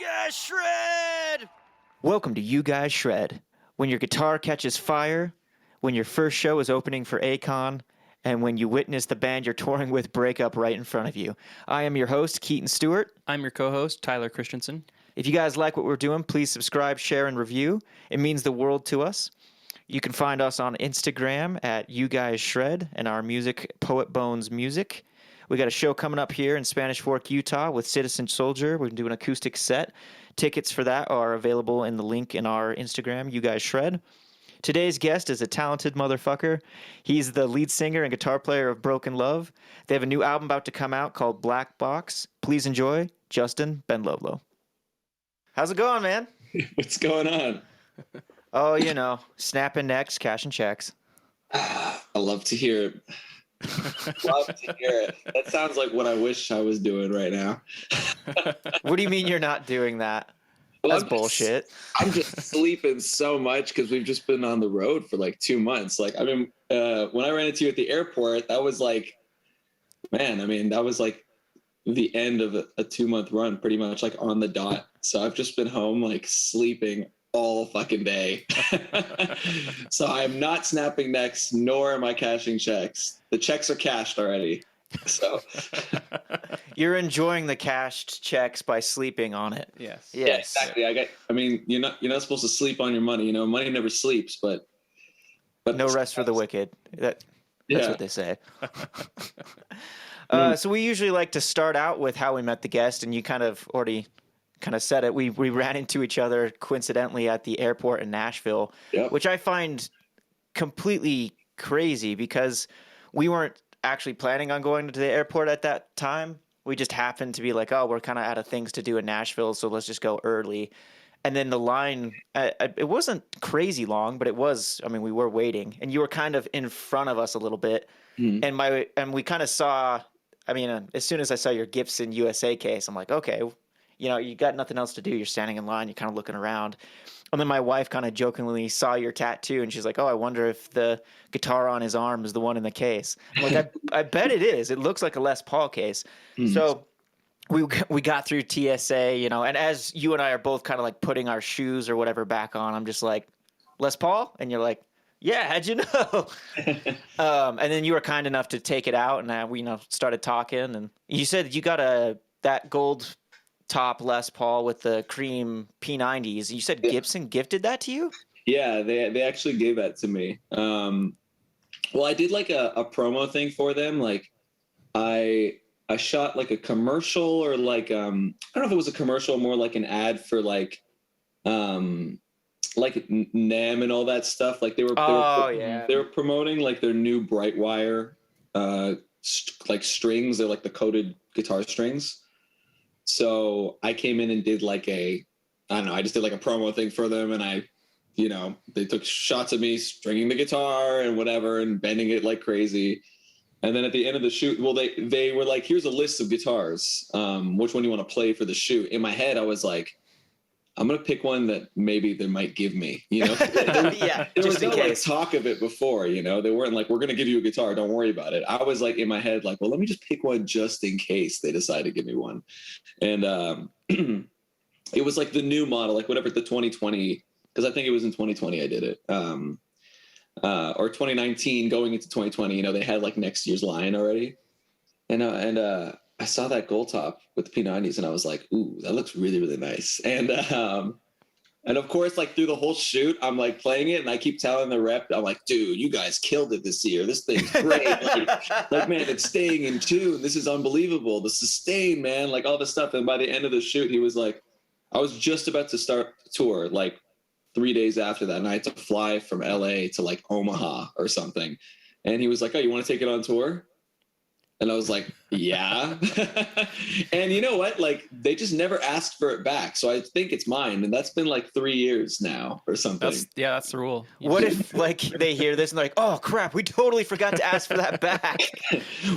Guys Shred! Welcome to You Guys Shred. When your guitar catches fire, when your first show is opening for Akon, and when you witness the band you're touring with break up right in front of you. I am your host, Keaton Stewart. I'm your co-host, Tyler Christensen. If you guys like what we're doing, please subscribe, share, and review. It means the world to us. You can find us on Instagram at You Guys Shred and our music, Poet Bones Music. We got a show coming up here in Spanish Fork, Utah with Citizen Soldier. We're going to do an acoustic set. Tickets for that are available in the link in our Instagram, You Guys Shred. Today's guest is a talented motherfucker. He's the lead singer and guitar player of Broken Love. They have a new album about to come out called Black Box. Please enjoy Justin Benlolo. How's it going, man? What's going on? Oh, you know, snapping necks, cashing checks. I love to hear it. Love to hear it. That sounds like what I wish I was doing right now. What do you mean you're not doing that? Well, That's bullshit. I'm just sleeping so much because we've just been on the road for like 2 months. Like, I mean, when I ran into you at the airport, that was like, man, I mean, that was like the end of a 2-month run, pretty much like on the dot. So I've just been home, like sleeping all fucking day. So I'm not snapping necks, nor am I cashing checks. The checks are cashed already. So You're enjoying the cashed checks by sleeping on it. Yes. yeah, exactly. I mean, you're not supposed to sleep on your money. You know, money never sleeps, but No rest for the wicked. That's Yeah. what they say. So we usually like to start out with how we met the guest, and you kind of already said it. We ran into each other coincidentally at the airport in Nashville, Yep. which I find completely crazy because we weren't actually planning on going to the airport at that time. We just happened to be like, oh, we're kind of out of things to do in Nashville, so let's just go early. And then the line, it wasn't crazy long, but it was, I mean, we were waiting, and you were kind of in front of us a little bit. Mhm. And we kind of saw, I mean, as soon as I saw your Gibson USA case, I'm like, okay, you know, you got nothing else to do. You're standing in line, you're kind of looking around. And then my wife kind of jokingly saw your tattoo, and she's like, oh, I wonder if the guitar on his arm is the one in the case. I'm like, I bet it is. It looks like a Les Paul case. Mhm. So we got through TSA, you know, and as you and I are both kind of like putting our shoes or whatever back on, I'm just like, Les Paul? And you're like, yeah, how'd you know? And then you were kind enough to take it out, and we, you know, started talking. And you said you got that gold top Les Paul with the cream P90s. You said Gibson gifted that to you? Yeah, they actually gave that to me. Well, I did like a promo thing for them. Like I shot like a commercial, or like I don't know if it was a commercial, more like an ad for like NEM and all that stuff. Like they were promoting like their new Brightwire like strings. They're like the coated guitar strings. So I came in and did like I just did like a promo thing for them, and they took shots of me stringing the guitar and whatever and bending it like crazy. And then at the end of the shoot, well, they were like, here's a list of guitars. Which one do you want to play for the shoot? In my head, I was like, I'm going to pick one that maybe they might give me, you know? Yeah, there just was no in case. like talk of it before, you know? They weren't like, we're going to give you a guitar, don't worry about it. I was like in my head, like, well, let me just pick one just in case they decide to give me one. And it was like the new model, like whatever, the 2020, because I think it was in 2020 I did it. Or 2019 going into 2020, you know, they had like next year's line already. And I saw that gold top with the P90s, and I was like, ooh, that looks really, really nice. And of course, like through the whole shoot, I'm like playing it, and I keep telling the rep, I'm like, dude, you guys killed it this year. This thing's great. like, man, it's staying in tune. This is unbelievable. The sustain, man, like all this stuff. And by the end of the shoot, he was like, I was just about to start the tour, like 3 days after that, and I had to fly from LA to like Omaha or something. And he was like, oh, you want to take it on tour? And I was like, yeah. And you know what? Like, they just never asked for it back. So I think it's mine. And that's been like 3 years now or something. That's the rule. What if like they hear this and they're like, oh crap, we totally forgot to ask for that back?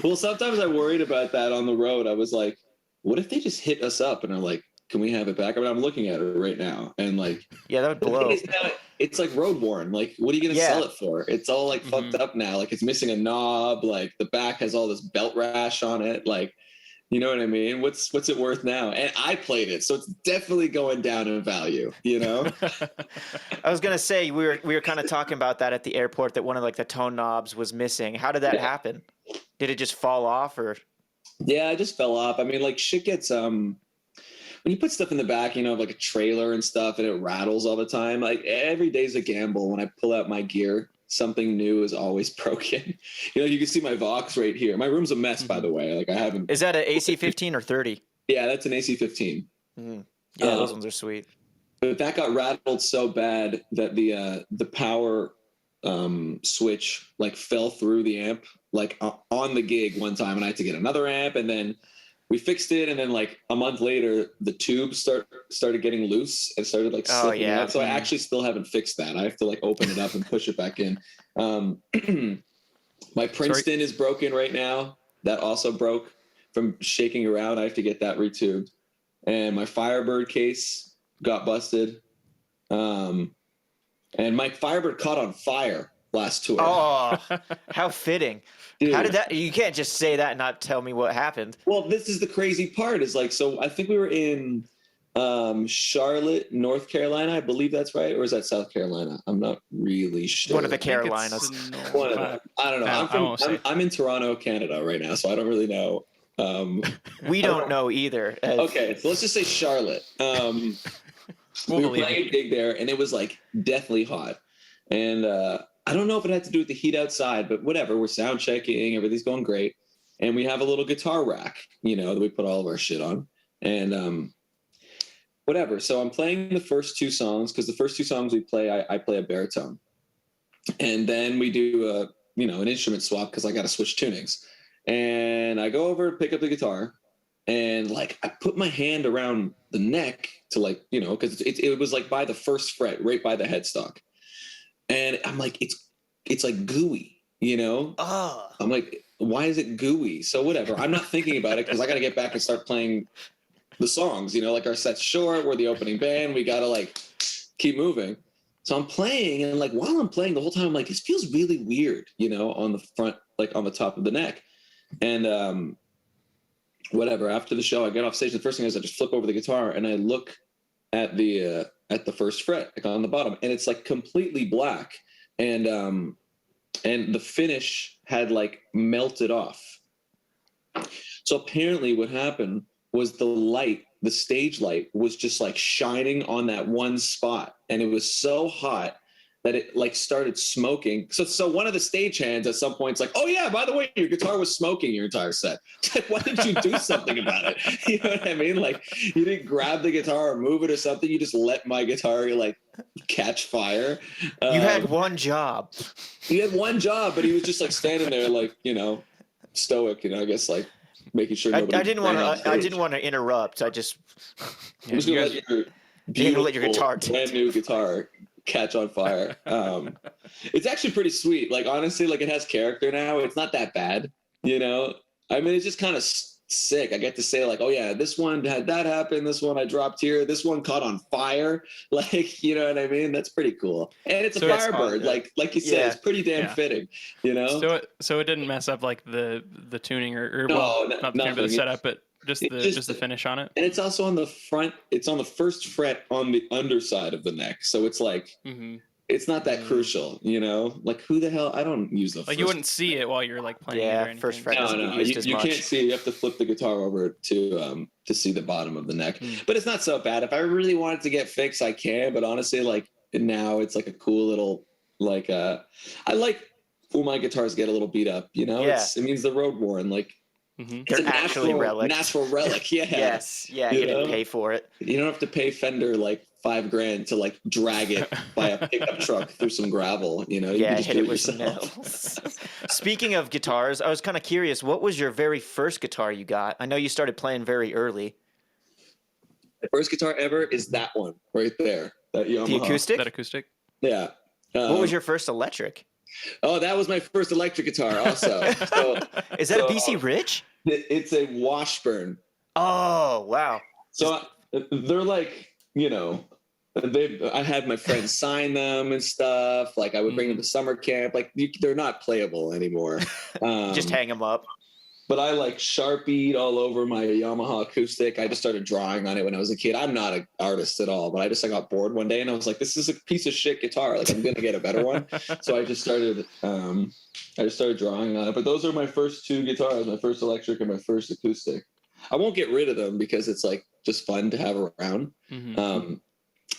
Well, sometimes I worried about that on the road. I was like, what if they just hit us up and are like, can we have it back? I mean, I'm looking at it right now, and like, yeah, that would blow. It's like road worn. Like, what are you going to sell it for? It's all like fucked up now. Like, it's missing a knob. Like, the back has all this belt rash on it. Like, You know what I mean? What's it worth now? And I played it, so it's definitely going down in value, you know? I was gonna say we were kind of talking about that at the airport, that one of like the tone knobs was missing. How did that happen? Did it just fall off, or? Yeah, it just fell off. I mean, like shit gets when you put stuff in the back, you know, like a trailer and stuff, and it rattles all the time. Like every day's a gamble. When I pull out my gear, something new is always broken. You know, you can see my Vox right here. My room's a mess, by the way. Like I haven't. Is that an AC-15 or 30? Yeah, that's an AC-15. Yeah, those ones are sweet. But that got rattled so bad that the power switch like fell through the amp like on the gig one time, and I had to get another amp, and then we fixed it, and then like a month later the tube started getting loose and started like slipping out. So I actually still haven't fixed that. I have to like open it up and push it back in. My Princeton is broken right now. That also broke from shaking around. I have to get that retubed. And my Firebird case got busted. And my Firebird caught on fire last tour. Oh, how fitting. Dude. How did that? You can't just say that and not tell me what happened. Well, this is the crazy part is like, so I think we were in Charlotte, North Carolina. I believe that's right. Or is that South Carolina? I'm not really sure. One of the Carolinas. One of them. I don't know. I'm in Toronto, Canada right now, so I don't really know. We don't know either. Okay, so let's just say Charlotte. We were playing a gig there, and it was like deathly hot. And I don't know if it had to do with the heat outside, but whatever. We're sound checking, everything's going great, and we have a little guitar rack, you know, that we put all of our shit on, and whatever. So I'm playing the first two songs because the first two songs we play, I play a baritone, and then we do an instrument swap because I got to switch tunings, and I go over pick up the guitar. And like I put my hand around the neck to like, you know, because it was like by the first fret, right by the headstock. And I'm like, it's like gooey, you know? I'm like, why is it gooey? So whatever. I'm not thinking about it because I got to get back and start playing the songs, you know, like our set's short, we're the opening band, we got to like keep moving. So I'm playing, and like while I'm playing the whole time, I'm like, this feels really weird, you know, on the front, like on the top of the neck. And whatever, after the show, I get off stage. The first thing is I just flip over the guitar and I look at the first fret, like on the bottom, and it's like completely black. And the finish had like melted off. So apparently what happened was the stage light was just like shining on that one spot. And it was so hot that it like started smoking. So one of the stagehands at some point is like, oh yeah, by the way, your guitar was smoking your entire set. It's like, why didn't you do something about it? You know what I mean? Like you didn't grab the guitar or move it or something. You just let my guitar like catch fire. You had one job. He had one job, but he was just like standing there like, you know, stoic, you know, I guess like making sure nobody I didn't want to interrupt. I just was gonna let your guitar brand new guitar catch on fire. It's actually pretty sweet. Like honestly, like it has character now. It's not that bad, you know. I mean, it's just kind of sick. I get to say like, oh yeah, this one had that happen. This one I dropped here. This one caught on fire. Like, you know what I mean? That's pretty cool. And it's a Firebird. Like you said, it's pretty damn fitting. You know. So it didn't mess up like the tuning or no, not the tuning, but the setup, but just the finish on it. And it's also on the front. It's on the first fret on the underside of the neck. So it's like. Mm-hmm. It's not that crucial, you know. Like who the hell? I don't use the. Like you wouldn't see it while you're like playing. Yeah, it or first fret. No, you can't see. You have to flip the guitar over to see the bottom of the neck. But it's not so bad. If I really wanted to get fixed, I can. But honestly, like now, it's like a cool little like. I like when my guitars get a little beat up. You know, it means the road worn. Like it's they're actually natural relic. Yeah. Yes. Yeah. You didn't pay for it. You don't have to pay Fender like $5,000 to like drag it by a pickup truck through some gravel, you know. You can just hit do it with some nails. Speaking of guitars, I was kind of curious, what was your very first guitar you got? I know you started playing very early. The first guitar ever is that one right there, that Yamaha. The acoustic? That acoustic? Yeah. What was your first electric? Oh, that was my first electric guitar also. Is that a BC Rich? It's a Washburn. Oh, wow. So they're like, you know, I had my friends sign them and stuff. Like I would bring them to summer camp. Like they're not playable anymore. Just hang them up. but I like Sharpied all over my Yamaha acoustic. I just started drawing on it when I was a kid. I'm not an artist at all, but I got bored one day and I was like, this is a piece of shit guitar. Like I'm going to get a better one. So I just started drawing on it. But those are my first two guitars, my first electric and my first acoustic. I won't get rid of them because it's like just fun to have around. Mm-hmm.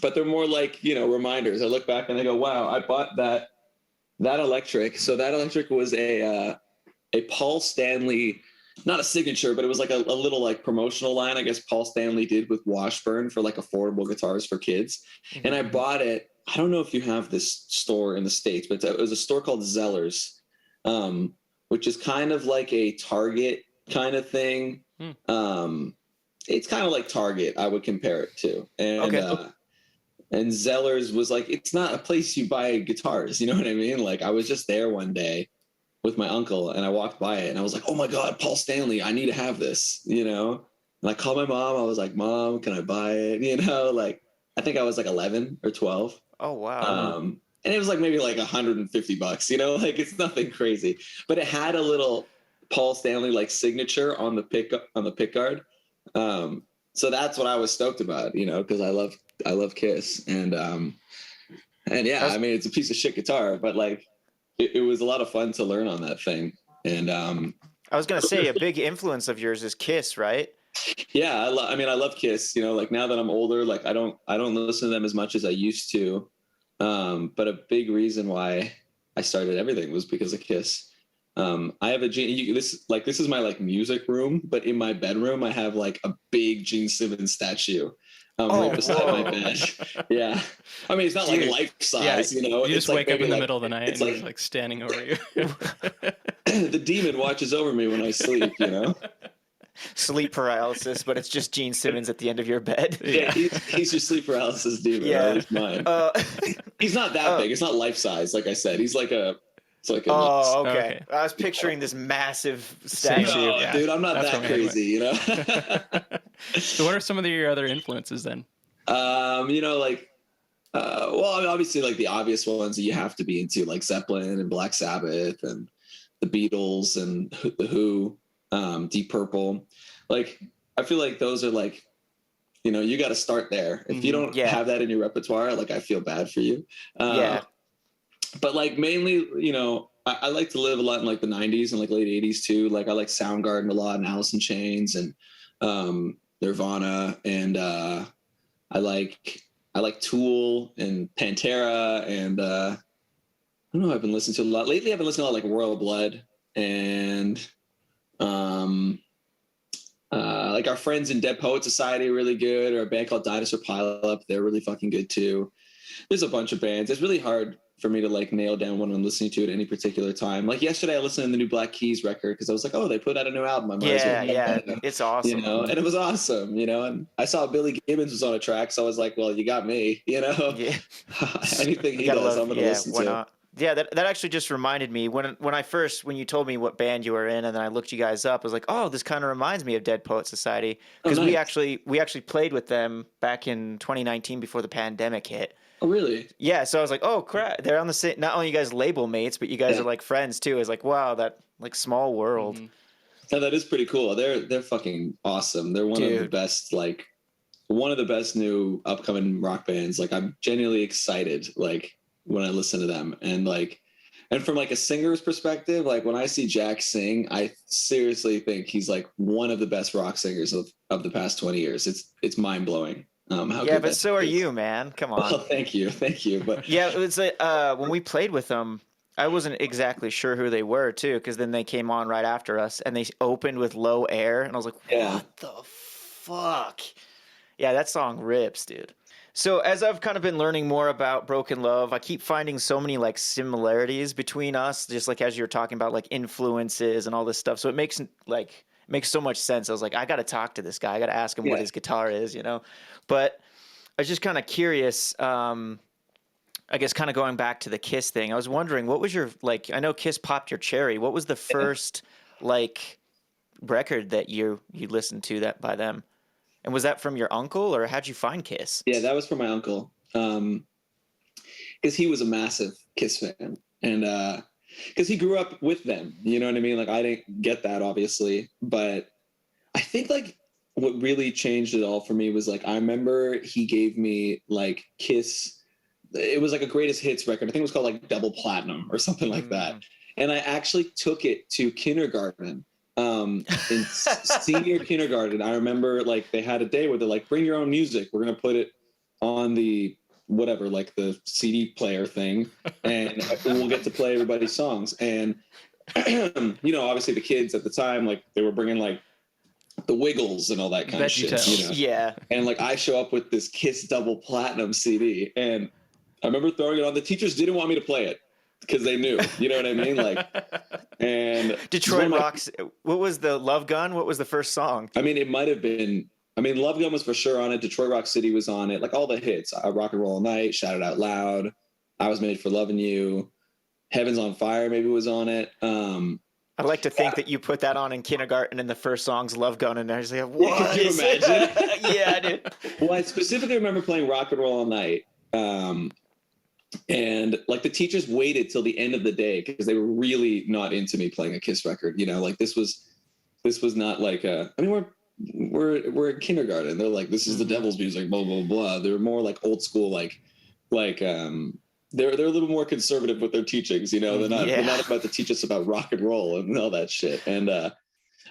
But they're more like, you know, reminders. I look back and I go, wow, I bought that electric. So that electric was a Paul Stanley, not a signature, but it was like a little like promotional line, I guess Paul Stanley did with Washburn for like affordable guitars for kids. Mm-hmm. And I bought it. I don't know if you have this store in the States, but it was a store called Zeller's, which is kind of like a Target kind of thing. It's kind of like Target, I would compare it to. And, and Zeller's was like, it's not a place you buy guitars. You know what I mean? Like I was just there one day with my uncle and I walked by it and I was like, oh my God, Paul Stanley, I need to have this, you know? And I called my mom. I was like, Mom, can I buy it? You know, like, I think I was like 11 or 12. Oh, wow. And it was like maybe like $150, you know, like it's nothing crazy, but it had a little Paul Stanley like signature on the pick guard. So that's what I was stoked about, you know, because I love Kiss and yeah, I mean, it's a piece of shit guitar, but like, it was a lot of fun to learn on that thing. And I was going to say a big influence of yours is Kiss, right? Yeah. I mean, I love Kiss, you know, like now that I'm older, like I don't listen to them as much as I used to. But a big reason why I started everything was because of Kiss. I have this is my like music room, but in my bedroom, I have like a big Gene Simmons statue. Right beside my bed. Yeah. I mean, it's not like life size, you know. You just wake up in the middle of the night and like, he's like standing over you. The demon watches over me when I sleep, you know. Sleep paralysis, but it's just Gene Simmons at the end of your bed. Yeah, he's your sleep paralysis demon. Yeah, at least mine. He's not that big. It's not life size, like I said. He's like a. It's like a okay. I was picturing this massive statue. No, dude, I'm not that crazy, you know. So what are some of your other influences then? You know, like, well, obviously, like the obvious ones that you have to be into, like Zeppelin and Black Sabbath and the Beatles and the Who, Deep Purple. Like, I feel like those are like, you know, you got to start there. If you don't have that in your repertoire, like, I feel bad for you. But like mainly, you know, I like to live a lot in like the 90s and like late 80s too. Like I like Soundgarden a lot and Alice in Chains and Nirvana and I like Tool and Pantera and I don't know, I've been listening to a lot lately. I've been listening to a lot like Royal Blood and like our friends in Dead Poet Society are really good, or a band called Dinosaur Pileup. They're really fucking good too. There's a bunch of bands. It's really hard for me to like nail down what I'm listening to at any particular time. Like yesterday I listened to the new Black Keys record because I was like, oh, they put out a new album. It's awesome. You know, and it was awesome, you know, and I saw Billy Gibbons was on a track. So I was like, well, you got me, you know, anything he does, I'm going to listen to. Not? Yeah, that actually just reminded me when you told me what band you were in, and then I looked you guys up. I was like, oh, this kind of reminds me of Dead Poet Society because we actually played with them back in 2019 before the pandemic hit. Oh, really? Yeah. So I was like, oh crap, they're on the same. Not only you guys label mates, but you guys are like friends too. It's like, wow, that like small world. Mm-hmm. Yeah, that is pretty cool. They're fucking awesome. They're one of the best new upcoming rock bands. Like I'm genuinely excited. Like when I listen to them and from like a singer's perspective, like when I see Jack sing, I seriously think he's like one of the best rock singers of the past 20 years. It's mind blowing. But so are you, man. Come on. Well, thank you. But yeah, it was when we played with them, I wasn't exactly sure who they were too, because then they came on right after us and they opened with Low Air, and I was like, what the fuck? Yeah, that song rips, dude. So as I've kind of been learning more about Broken Love, I keep finding so many like similarities between us, just like as you're talking about like influences and all this stuff. So it makes so much sense. I was like, I got to talk to this guy. I got to ask him what his guitar is, you know? But I was just kind of curious, I guess kind of going back to the Kiss thing. I was wondering, what was your, like, I know Kiss popped your cherry. What was the first, like, record that you listened to that by them? And was that from your uncle, or how'd you find Kiss? Yeah, that was from my uncle. Because he was a massive Kiss fan. And because he grew up with them. You know what I mean? Like I didn't get that obviously, but I think like what really changed it all for me was like I remember he gave me like Kiss. It was like a greatest hits record. I think it was called like Double Platinum or something like that. And I actually took it to kindergarten. In senior kindergarten, I remember like they had a day where they're like, bring your own music. We're gonna put it on the whatever, like the CD player thing, and we'll get to play everybody's songs. And you know, obviously the kids at the time, like they were bringing like the Wiggles and all that kind of shit. You know? Yeah. And like I show up with this Kiss Double Platinum CD, and I remember throwing it on. The teachers didn't want me to play it because they knew, you know what I mean? Like, and Detroit Rocks. What was the Love Gun? What was the first song? I mean, it might have been. I mean, Love Gun was for sure on it. Detroit Rock City was on it. Like all the hits. Rock and Roll All Night, Shout It Out Loud, I Was Made for Loving You, Heaven's on Fire maybe was on it. I like to think that you put that on in kindergarten and the first song's Love Gun, and I was like, what? Can you imagine? Yeah, dude. Well, I specifically remember playing Rock and Roll All Night. And like the teachers waited till the end of the day because they were really not into me playing a Kiss record. You know, like this was not like I mean, we're in kindergarten. They're like, this is the devil's music, blah, blah, blah. They're more like old school, like they're a little more conservative with their teachings, you know. They're not about to teach us about rock and roll and all that shit. And I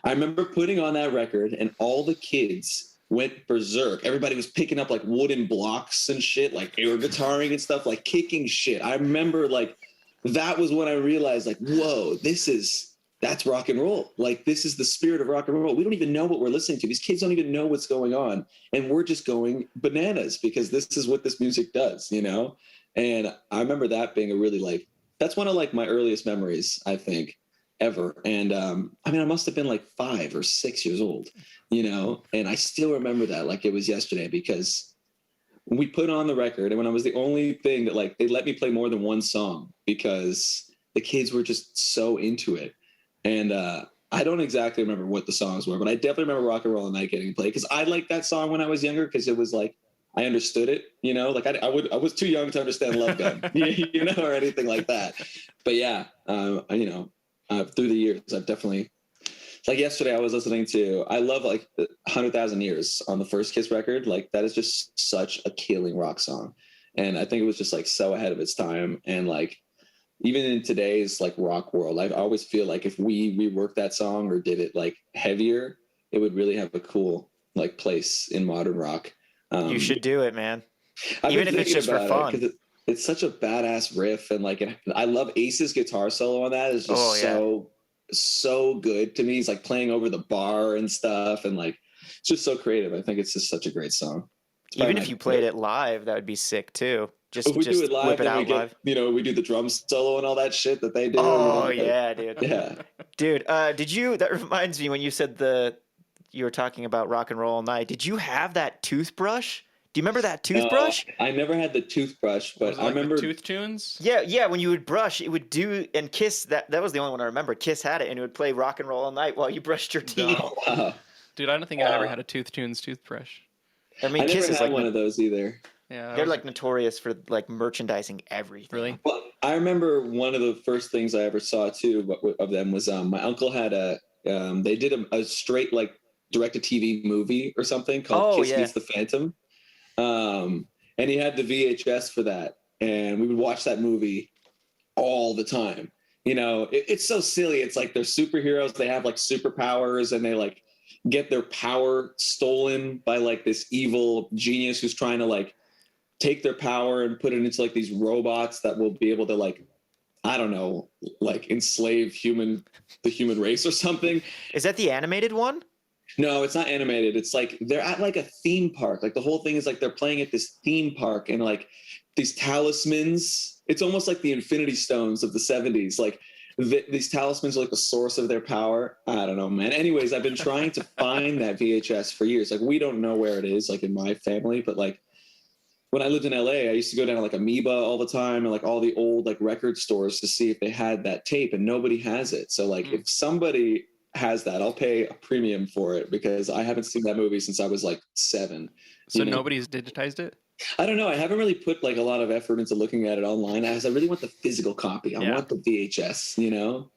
remember putting on that record and all the kids went berserk. Everybody was picking up like wooden blocks and shit, like air guitaring and stuff, like kicking shit. I remember like that was when I realized like, whoa, that's rock and roll. Like this is the spirit of rock and roll. We don't even know what we're listening to. These kids don't even know what's going on. And we're just going bananas because this is what this music does, you know? And I remember that being a really like, that's one of like my earliest memories, I think, ever. And I mean, I must have been like 5 or 6 years old, you know, and I still remember that like it was yesterday because we put on the record and when I was the only thing that like, they let me play more than one song because the kids were just so into it. And I don't exactly remember what the songs were, but I definitely remember Rock and Roll All Night getting played because I liked that song when I was younger because it was like, I understood it, you know, like I was too young to understand Love Gun, you know, or anything like that. But yeah, you know, through the years, I've definitely, like yesterday I was listening to, I love like 100,000 Years on the first Kiss record. Like that is just such a killing rock song. And I think it was just like so ahead of its time. And like, even in today's like rock world, I always feel like if we reworked that song or did it like heavier, it would really have a cool like place in modern rock. You should do it, man. I've Even if it's just for fun. It's such a badass riff, and like I love Ace's guitar solo on that. Is just so good to me. He's like playing over the bar and stuff, and like it's just so creative. I think it's just such a great song. Even if you played it live, that would be sick too. If we do it live, whip it out live. You know, we do the drum solo and all that shit that they do. Oh you know? yeah, dude. Yeah, dude. That reminds me when you said you were talking about Rock and Roll All Night. Did you have that toothbrush? Do you remember that toothbrush? No, I never had the toothbrush, but I remember Tooth Tunes. Yeah. When you would brush, it would do, and Kiss. That was the only one I remember. Kiss had it, and it would play Rock and Roll All Night while you brushed your teeth. No. Wow. Dude, I don't think I ever had a Tooth Tunes toothbrush. I mean, I Kiss never is had like one of those either. Yeah, they're like notorious for like merchandising everything. Really? Well, I remember one of the first things I ever saw too of them was my uncle had they did a straight like direct-to-TV movie or something called Kiss Meets the Phantom. And he had the VHS for that, and we would watch that movie all the time. You know, it's so silly. It's like they're superheroes. They have like superpowers, and they like get their power stolen by like this evil genius who's trying to like take their power and put it into like these robots that will be able to like, I don't know, like enslave the human race or something. Is that the animated one? No, it's not animated. It's like they're at like a theme park. Like the whole thing is like they're playing at this theme park and like these talismans. It's almost like the Infinity Stones of the 70s. Like these talismans are like the source of their power. I don't know, man. Anyways, I've been trying to find that VHS for years. Like we don't know where it is, like in my family, but like when I lived in LA, I used to go down to like Amoeba all the time and like all the old like record stores to see if they had that tape, and nobody has it. So like if somebody has that, I'll pay a premium for it because I haven't seen that movie since I was like 7. So nobody's digitized it? I don't know. I haven't really put like a lot of effort into looking at it online, as I really want the physical copy. I want the VHS, you know?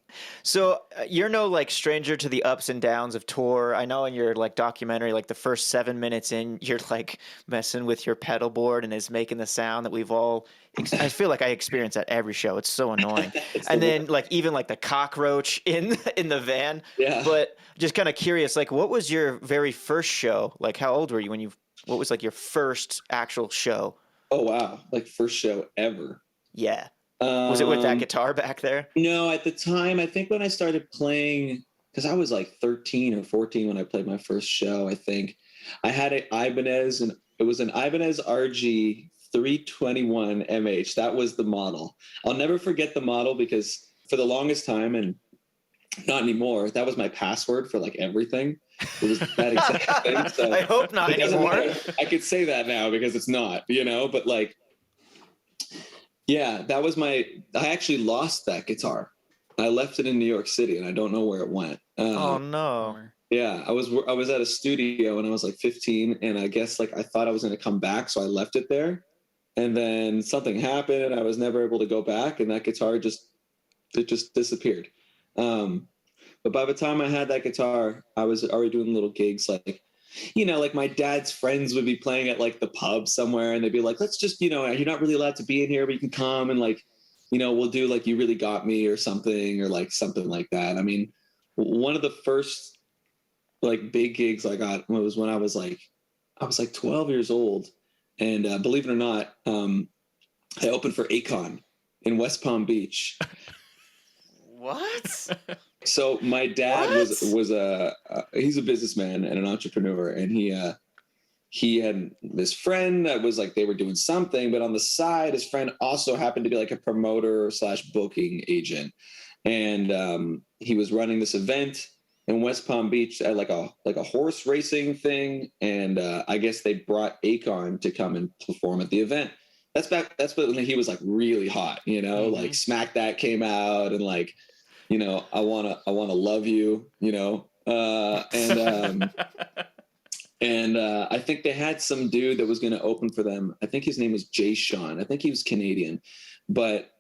So you're no like stranger to the ups and downs of tour. I know in your like documentary, like the first 7 minutes in, you're like messing with your pedal board and is making the sound that we've all. I feel like I experience at every show. It's so annoying. And then like even like the cockroach in the van. Yeah. But just kind of curious, like what was your very first show? Like how old were you when you? What was like your first actual show? Oh wow! Like first show ever. Yeah. Was it with that guitar back there? No, at the time, I think when I started playing, because I was like 13 or 14 when I played my first show, I think I had an Ibanez, and it was an Ibanez RG 321 MH. That was the model. I'll never forget the model because for the longest time, and not anymore, that was my password for like everything. It was that exact thing. So I hope not anymore. I could say that now because it's not, you know, but like, yeah, that was I actually lost that guitar. I left it in New York City and I don't know where it went. Oh no. Yeah, I was at a studio when I was like 15 and I guess like I thought I was going to come back. So I left it there and then something happened and I was never able to go back. And that guitar just disappeared. But by the time I had that guitar, I was already doing little gigs like, you know, like my dad's friends would be playing at like the pub somewhere and they'd be like, let's just, you know, you're not really allowed to be in here, but you can come and like, you know, we'll do like You Really Got Me or something like that. I mean, one of the first like big gigs I got was when I was like 12 years old. And believe it or not, I opened for Akon in West Palm Beach. What? So my dad was he's a businessman and an entrepreneur, and he had this friend that was like they were doing something, but on the side, his friend also happened to be like a promoter / booking agent, and he was running this event in West Palm Beach at like a horse racing thing, and I guess they brought Akon to come and perform at the event. That's when he was like really hot, you know, like Smack That came out and like. You know, I wanna love you. You know, and I think they had some dude that was going to open for them. I think his name was Jay Sean. I think he was Canadian, but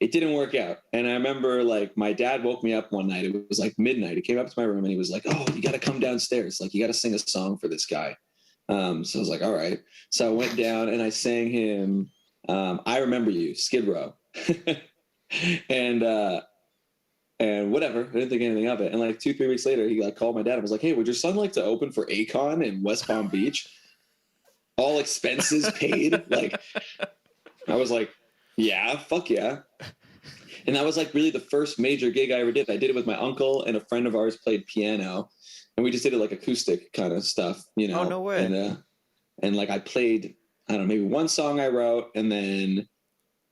it didn't work out. And I remember like my dad woke me up one night. It was like midnight. He came up to my room and he was like, "Oh, you got to come downstairs. Like you got to sing a song for this guy." So I was like, "All right." So I went down and I sang him "I Remember You," Skid Row, and whatever, I didn't think anything of it. And like 2-3 weeks later, he like called my dad and was like, "Hey, would your son like to open for Akon in West Palm Beach? All expenses paid." Like, I was like, "Yeah, fuck yeah." And that was like really the first major gig I ever did. I did it with my uncle and a friend of ours played piano, and we just did it like acoustic kind of stuff, you know. Oh, no way. And like I played, I don't know, maybe one song I wrote, and then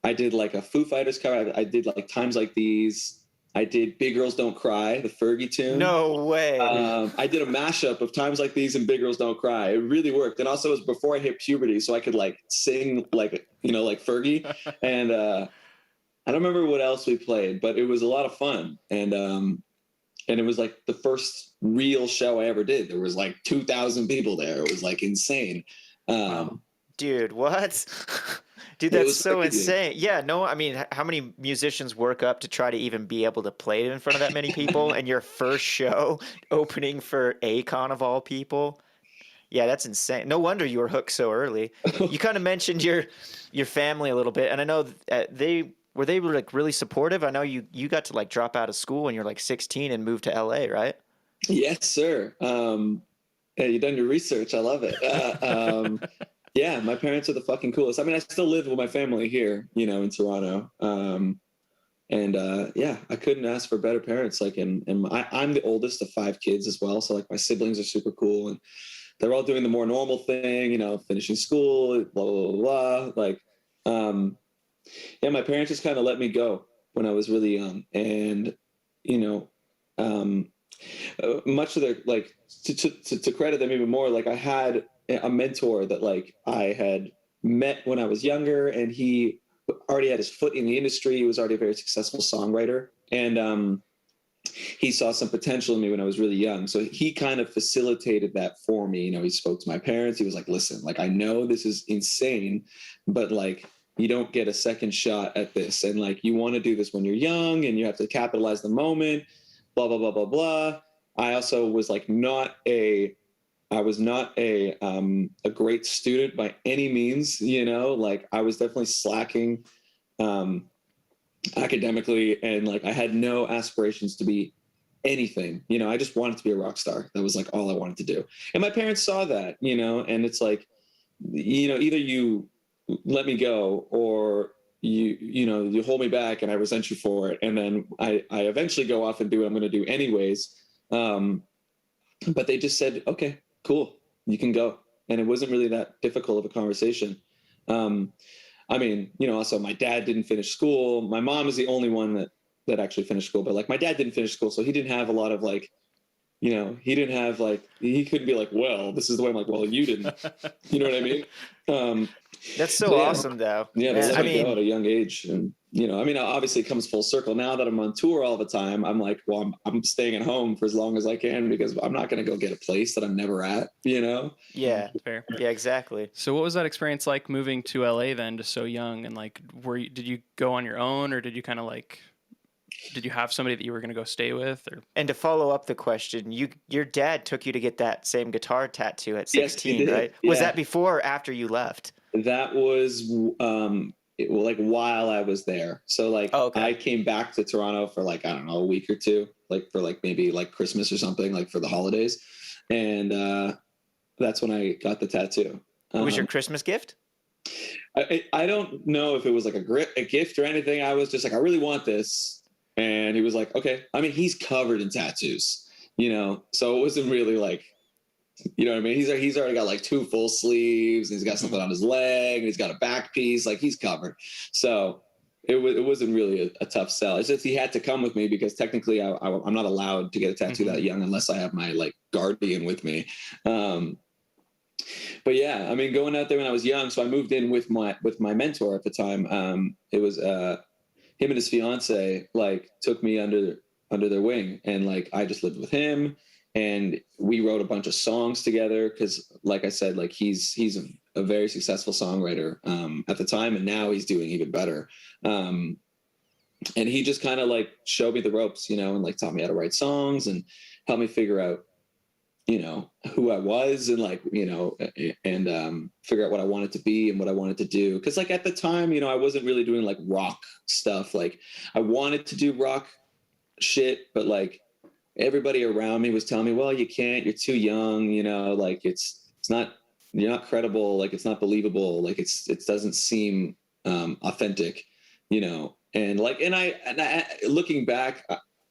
I did like a Foo Fighters cover. I did like Times Like These. I did Big Girls Don't Cry, the Fergie tune. No way. I did a mashup of Times Like These and Big Girls Don't Cry. It really worked. And also it was before I hit puberty, so I could like sing like, you know, like Fergie. And I don't remember what else we played, but it was a lot of fun. And it was like the first real show I ever did. There was like 2,000 people there. It was like insane. Wow. Dude, what? Dude, that's so insane. Yeah, no, I mean, how many musicians work up to try to even be able to play it in front of that many people? And your first show opening for Akon of all people? Yeah, that's insane. No wonder you were hooked so early. You kind of mentioned your family a little bit, and I know they were like really supportive. I know you got to like drop out of school when you're like 16 and move to LA, right? Yes, sir. Yeah, you've done your research. I love it. Yeah, my parents are the fucking coolest. I mean, I still live with my family here, you know, in Toronto. Yeah, I couldn't ask for better parents. Like, and I'm the oldest of 5 kids as well. So like my siblings are super cool and they're all doing the more normal thing, you know, finishing school, blah, blah, blah, blah. Like, yeah, my parents just kind of let me go when I was really young. And, you know, much of their, like, to credit them even more, like I had a mentor that like I had met when I was younger, and he already had his foot in the industry. He was already a very successful songwriter. And he saw some potential in me when I was really young. So he kind of facilitated that for me. You know, he spoke to my parents. He was like, listen, like, I know this is insane, but like, you don't get a second shot at this. And like, you want to do this when you're young and you have to capitalize the moment, blah, blah, blah, blah, blah. I also was like, I was not a great student by any means, you know, like I was definitely slacking academically, and like I had no aspirations to be anything, you know. I just wanted to be a rock star. That was like all I wanted to do. And my parents saw that, you know, and it's like, you know, either you let me go or you hold me back and I resent you for it. And then I eventually go off and do what I'm going to do anyways. But they just said, okay, cool, you can go. And it wasn't really that difficult of a conversation. I mean, you know, also my dad didn't finish school. My mom is the only one that actually finished school, but like my dad didn't finish school. So he didn't have a lot of like, you know, he didn't have like, he couldn't be like, well, this is the way. I'm like, well, you didn't, you know what I mean? That's so awesome though. Yeah. They Man, let me go at a young age. And, you know, I mean, obviously it comes full circle. Now that I'm on tour all the time, I'm like, well, I'm staying at home for as long as I can because I'm not going to go get a place that I'm never at, you know? Yeah. Fair. Yeah, exactly. So what was that experience like moving to LA then, just so young? And like, did you go on your own, or did you kind of like, did you have somebody that you were going to go stay with? Or And to follow up the question, your dad took you to get that same guitar tattoo at 16, yes, he did. right? Yeah. Was that before or after you left? That was like while I was there. So like I came back to Toronto for like, I don't know, a week or two, like for like maybe like Christmas or something, like for the holidays. And that's when I got the tattoo. What was your Christmas gift? I don't know if it was like a gift or anything. I was just like, I really want this. And he was like, okay. I mean, he's covered in tattoos, you know, so it wasn't really like, you know what I mean? He's already got like 2 full sleeves, and he's got something on his leg, and he's got a back piece. Like he's covered. So it wasn't really a tough sell. It's just he had to come with me because technically I'm not allowed to get a tattoo that young unless I have my like guardian with me. But yeah, I mean, going out there when I was young, so I moved in with my mentor at the time. It was him and his fiance like took me under their wing, and like I just lived with him. And we wrote a bunch of songs together because, like I said, like he's a very successful songwriter at the time, and now he's doing even better. And he just kind of like showed me the ropes, you know, and like taught me how to write songs and helped me figure out, you know, who I was and like, you know, and figure out what I wanted to be and what I wanted to do. Because like at the time, you know, I wasn't really doing like rock stuff. Like I wanted to do rock shit, but like everybody around me was telling me, well, you can't, you're too young, you know, like it's not, you're not credible, like it's not believable, like it doesn't seem authentic, you know. And like, and I looking back,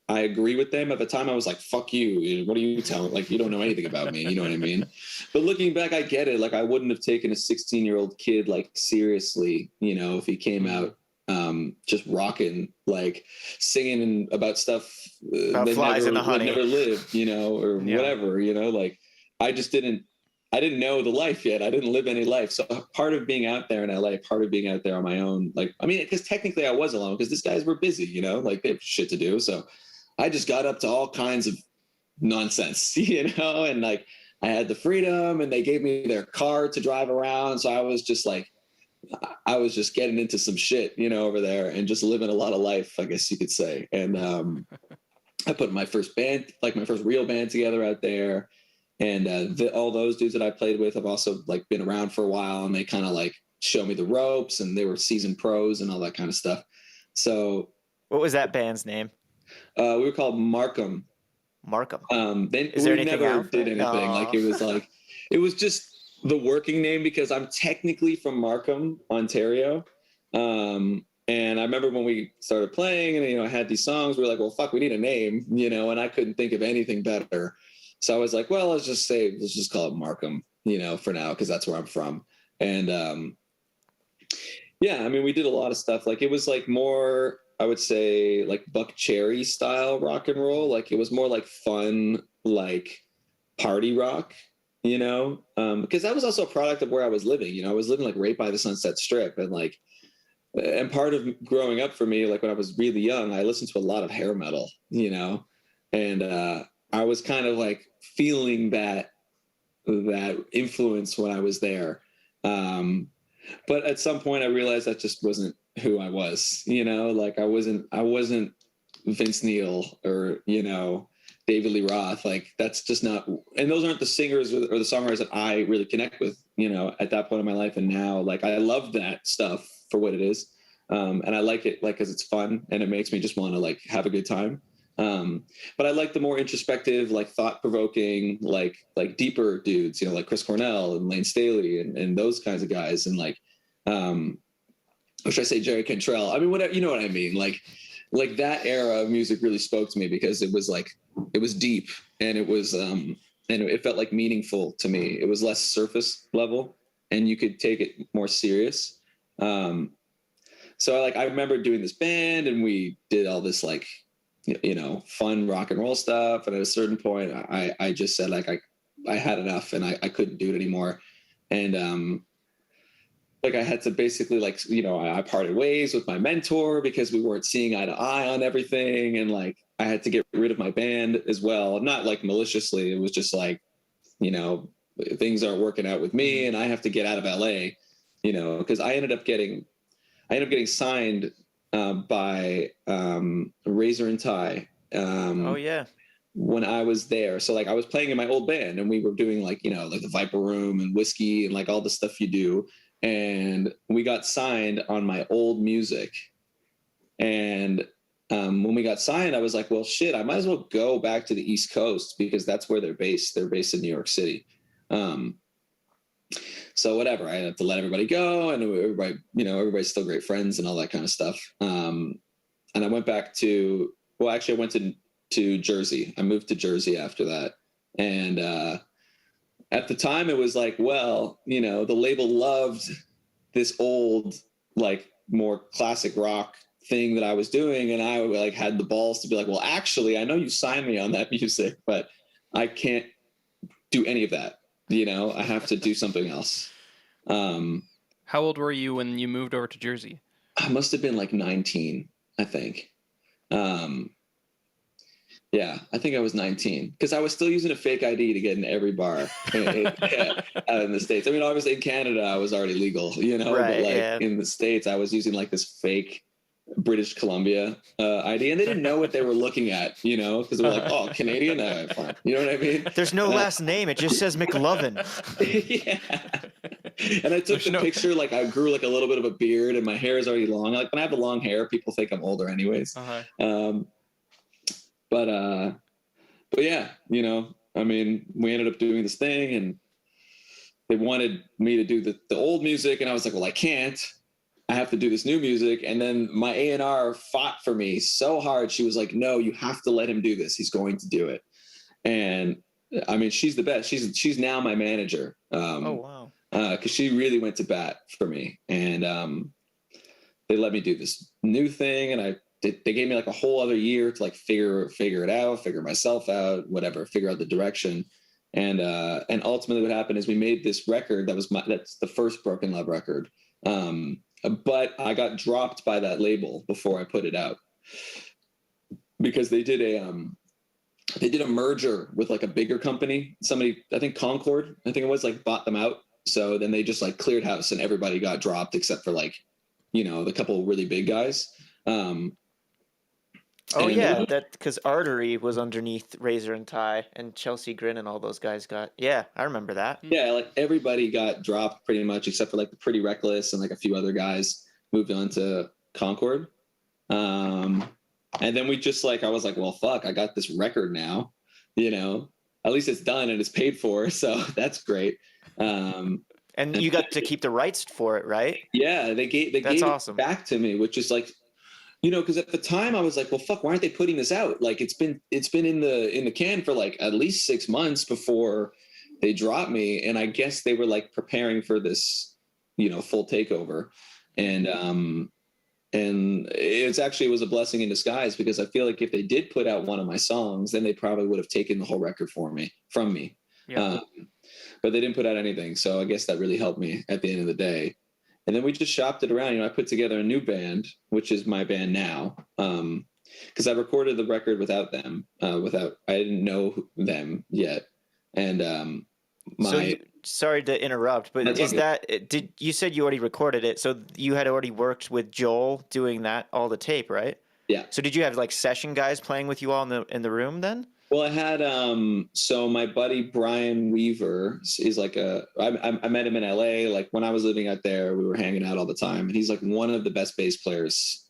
I agree with them. At the time I was like, fuck you, what are you telling, like you don't know anything about me, you know what I mean? But looking back, I get it. Like I wouldn't have taken a 16-year-old kid like seriously, you know, if he came out just rocking, like singing about stuff About flies in the honey, never lived, you know, or whatever, you know. Like I didn't know the life yet. I didn't live any life. So part of being out there in LA, part of being out there on my own, like, I mean, because technically I was alone because these guys were busy, you know, like they have shit to do. So I just got up to all kinds of nonsense, you know, and like I had the freedom and they gave me their car to drive around. So I was just getting into some shit, you know, over there and just living a lot of life, I guess you could say. And I put my first band, like my first real band together out there. And all those dudes that I played with have also like been around for a while, and they kind of like show me the ropes, and they were seasoned pros and all that kind of stuff. So what was that band's name? We were called Markham. Markham. Is there anything never did anything. Like it was just the working name because I'm technically from Markham, Ontario. And I remember when we started playing and, you know, I had these songs, we were like, well, fuck, we need a name, you know, and I couldn't think of anything better. So I was like, well, let's just call it Markham, you know, for now, because that's where I'm from. And yeah, I mean, we did a lot of stuff. Like it was like more, I would say like Buck Cherry style rock and roll. Like it was more like fun, like party rock, you know, because that was also a product of where I was living. You know, I was living like right by the Sunset Strip, and part of growing up for me, like when I was really young, I listened to a lot of hair metal, you know, And I was kind of like feeling that influence when I was there. But at some point I realized that just wasn't who I was, you know, like I wasn't Vince Neil or, you know, David Lee Roth. Like that's just not, and those aren't the singers or the songwriters that I really connect with, you know, at that point in my life. And now, like, I love that stuff for what it is. And I like it, like, cause it's fun and it makes me just want to like have a good time. But I like the more introspective, like thought provoking, like deeper dudes, you know, like Chris Cornell and Lane Staley and those kinds of guys. And like, or should I say Jerry Cantrell? I mean, whatever, you know what I mean? Like that era of music really spoke to me because it was like, it was deep and it was, and it felt like meaningful to me. It was less surface level and you could take it more serious. So like, I remember doing this band and we did all this like, you know, fun rock and roll stuff. And at a certain point I just said like, I had enough and I couldn't do it anymore. And, like I had to basically like, you know, I parted ways with my mentor because we weren't seeing eye to eye on everything. And like, I had to get rid of my band as well. Not like maliciously. It was just like, you know, things aren't working out with me and I have to get out of LA, you know, cause I ended up getting signed by Razor and Tie. Oh yeah. When I was there. So like I was playing in my old band and we were doing like, you know, like the Viper Room and Whiskey and like all the stuff you do. And we got signed on my old music. And when we got signed, I was like, well, shit, I might as well go back to the East Coast because that's where they're based. They're based in New York City. So whatever, I had to let everybody go and everybody, you know, everybody's still great friends and all that kind of stuff. And I went back to, well, actually I went to Jersey. I moved to Jersey after that. And at the time it was like, well, you know, the label loved this old, like more classic rock thing that I was doing. And I like had the balls to be like, well, actually, I know you signed me on that music, but I can't do any of that. You know, I have to do something else. How old were you when you moved over to Jersey? I must have been like 19, I think. Yeah, I think I was 19 because I was still using a fake ID to get in every bar in the States. I mean, obviously in Canada, I was already legal, you know, Right, but like yeah. in the States, I was using like this fake British Columbia ID and they didn't know what they were looking at, you know, because they were like, oh, Canadian, fine. You know what I mean? There's no last name. It just says McLovin. Yeah. And I took the picture, like I grew like a little bit of a beard and my hair is already long. Like when I have the long hair, people think I'm older anyways. But yeah, you know, I mean, we ended up doing this thing and they wanted me to do the old music. And I was like, well, I can't, I have to do this new music. And then my A&R fought for me so hard. She was like, no, you have to let him do this. He's going to do it. And I mean, she's the best. She's now my manager. Oh, wow. Cause she really went to bat for me. And they let me do this new thing. And they gave me like a whole other year to like figure it out, figure myself out, whatever, figure out the direction. And ultimately what happened is we made this record that's the first Broken Love record. But I got dropped by that label before I put it out because they did a merger with like a bigger company. Somebody, I think Concord, I think it was, like bought them out. So then they just like cleared house and everybody got dropped except for like, you know, the couple really big guys. that because Artery was underneath Razor and Tie, and Chelsea Grin and all those guys got. Yeah, I remember that. Yeah, like everybody got dropped pretty much, except for like the Pretty Reckless and like a few other guys moved on to Concord. And then we just like, I was like, well, fuck, I got this record now, you know, at least it's done and it's paid for, so that's great. And you got to keep the rights for it, right? Yeah, they gave awesome. it back to me, which is like, you know, because at the time I was like, well, fuck, why aren't they putting this out? Like it's been in the can for like at least 6 months before they dropped me. And I guess they were like preparing for this, you know, full takeover. And it was a blessing in disguise because I feel like if they did put out one of my songs, then they probably would have taken the whole record from me. Yeah. But they didn't put out anything. So I guess that really helped me at the end of the day. And then we just shopped it around. You know, I put together a new band, which is my band now. because I recorded the record without them, I didn't know them yet. And sorry to interrupt, but did you said you already recorded it? So you had already worked with Joel doing all the tape, right? Yeah. So did you have like session guys playing with you all in the room then? Well, I had so my buddy Brian Weaver is like I met him in LA. Like when I was living out there, we were hanging out all the time, and he's like one of the best bass players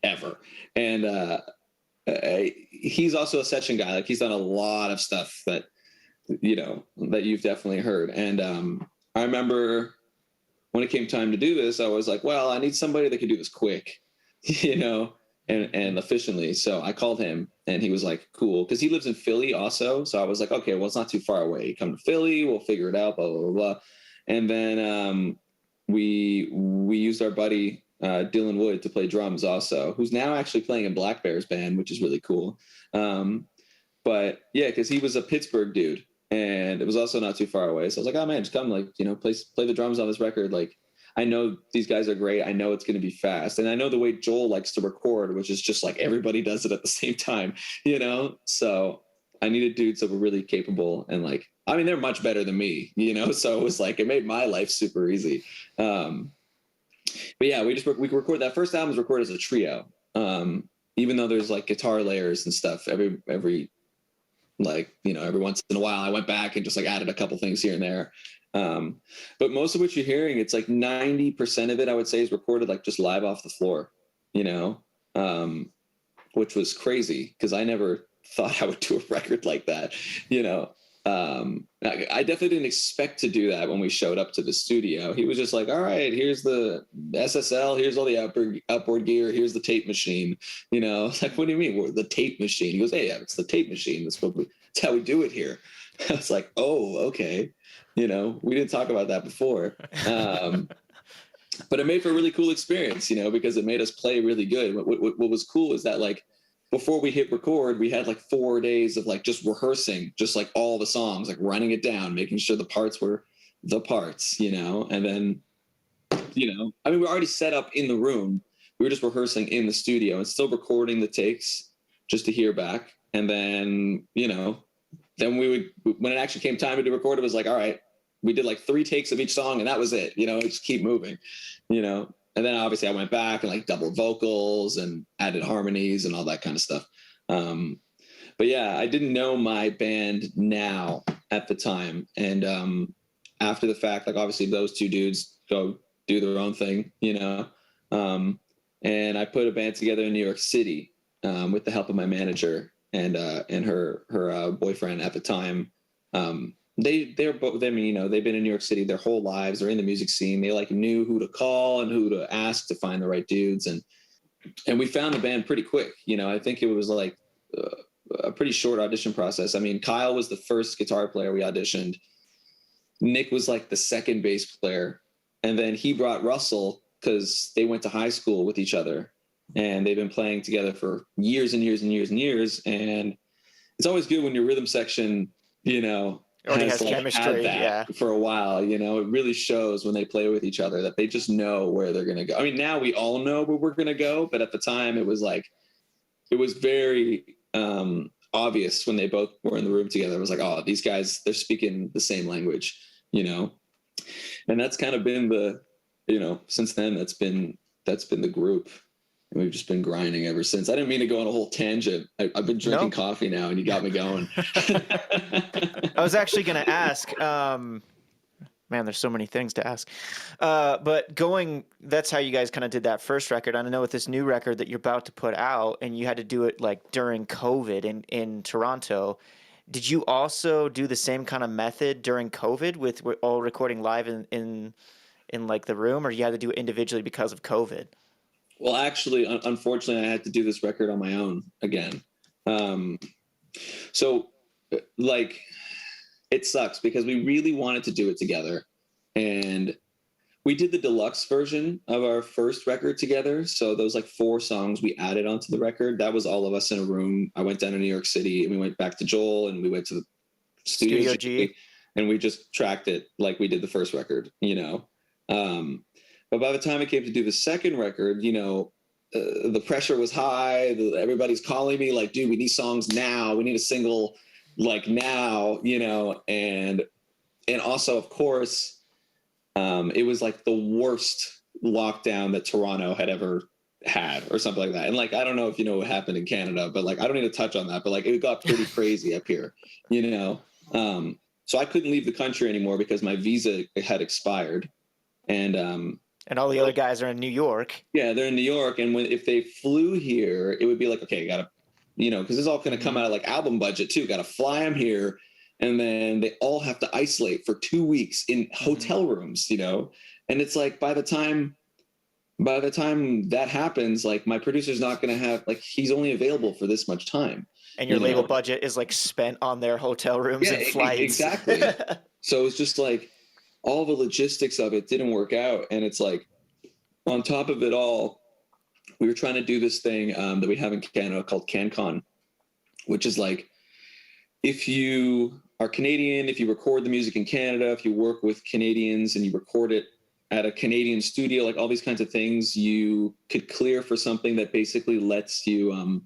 ever. And he's also a session guy. Like he's done a lot of stuff that you've definitely heard. And I remember when it came time to do this, I was like, well, I need somebody that can do this quick, and efficiently. So I called him, and he was like, cool, because he lives in Philly also. So I was like, okay, well, it's not too far away. Come to Philly, we'll figure it out, blah, blah, blah, blah. And then we used our buddy Dylan Wood to play drums also, who's now actually playing in Black Bear's band, which is really cool. But yeah, because he was a Pittsburgh dude, and it was also not too far away. So I was like, oh man, just come, like, play the drums on this record. Like, I know these guys are great. I know it's going to be fast. And I know the way Joel likes to record, which is just like everybody does it at the same time, So I needed dudes that were really capable, and like, I mean, they're much better than me, So it was like, it made my life super easy. But yeah, we record that first album was recorded as a trio. Even though there's like guitar layers and stuff, every once in a while I went back and just like added a couple things here and there. But most of what you're hearing, it's like 90% of it, I would say, is recorded like just live off the floor, which was crazy because I never thought I would do a record like that, I definitely didn't expect to do that when we showed up to the studio. He was just like, all right, here's the SSL, here's all the upward gear, here's the tape machine, like, what do you mean? The tape machine? He goes, hey, yeah, it's the tape machine. That's how we do it here. I was like, oh, okay. We didn't talk about that before. But it made for a really cool experience, because it made us play really good. What was cool is that, like, before we hit record, we had like 4 days of like just rehearsing, just like all the songs, like running it down, making sure the parts were the parts, and then, I mean, we're already set up in the room. We were just rehearsing in the studio and still recording the takes just to hear back. And then, then we would, when it actually came time to do record, it was like, all right, we did like 3 takes of each song and that was it, just keep moving, And then obviously I went back and like doubled vocals and added harmonies and all that kind of stuff. But yeah, I didn't know my band now at the time. And after the fact, like obviously those 2 dudes go do their own thing, and I put a band together in New York City with the help of my manager and her boyfriend at the time. They're both, I mean, they've been in New York City their whole lives. They're in the music scene. They like knew who to call and who to ask to find the right dudes. And we found the band pretty quick. I think it was like a pretty short audition process. I mean, Kyle was the first guitar player we auditioned. Nick was like the second bass player. And then he brought Russell because they went to high school with each other and they've been playing together for years and years and years and years. And it's always good when your rhythm section, already has chemistry, yeah, for a while. It really shows when they play with each other that they just know where they're going to go. I mean, now we all know where we're going to go, but at the time it was like, it was very obvious when they both were in the room together. It was like, oh, these guys, they're speaking the same language, and that's kind of been the, since then that's been the group. And we've just been grinding ever since. I didn't mean to go on a whole tangent. I've been drinking coffee now, and you got me going. I was actually going to ask. Man, there's so many things to ask. But that's how you guys kind of did that first record. I know with this new record that you're about to put out, and you had to do it like during COVID in Toronto. Did you also do the same kind of method during COVID with all recording live in like the room, or you had to do it individually because of COVID? Well, actually, unfortunately, I had to do this record on my own again. So, like, it sucks because we really wanted to do it together. And we did the deluxe version of our first record together. So those like 4 songs we added onto the record, that was all of us in a room. I went down to New York City and we went back to Joel and we went to the Studio G and we just tracked it like we did the first record, But by the time it came to do the second record, the pressure was high. Everybody's calling me like, dude, we need songs now. We need a single like now, you know, and also, of course, it was like the worst lockdown that Toronto had ever had or something like that. And like, I don't know if you know what happened in Canada, but like, I don't need to touch on that, but like, it got pretty crazy up here, you know? So I couldn't leave the country anymore because my visa had expired. And all the other guys are in New York. yeah, they're in New York. And if they flew here, it would be like, okay, gotta, you know, because it's all going to come out of like album budget too. Got to fly them here. And then they all have to isolate for 2 weeks in hotel rooms, you know? And it's like, by the time that happens, like my producer's not going to have, like, he's only available for this much time. And your label budget is like spent on their hotel rooms and flights. Exactly. So it's just like all the logistics of it didn't work out. And it's like, on top of it all, we were trying to do this thing that we have in Canada called CanCon, which is like, if you are Canadian, if you record the music in Canada, if you work with Canadians and you record it at a Canadian studio, like all these kinds of things, you could clear for something that basically lets you,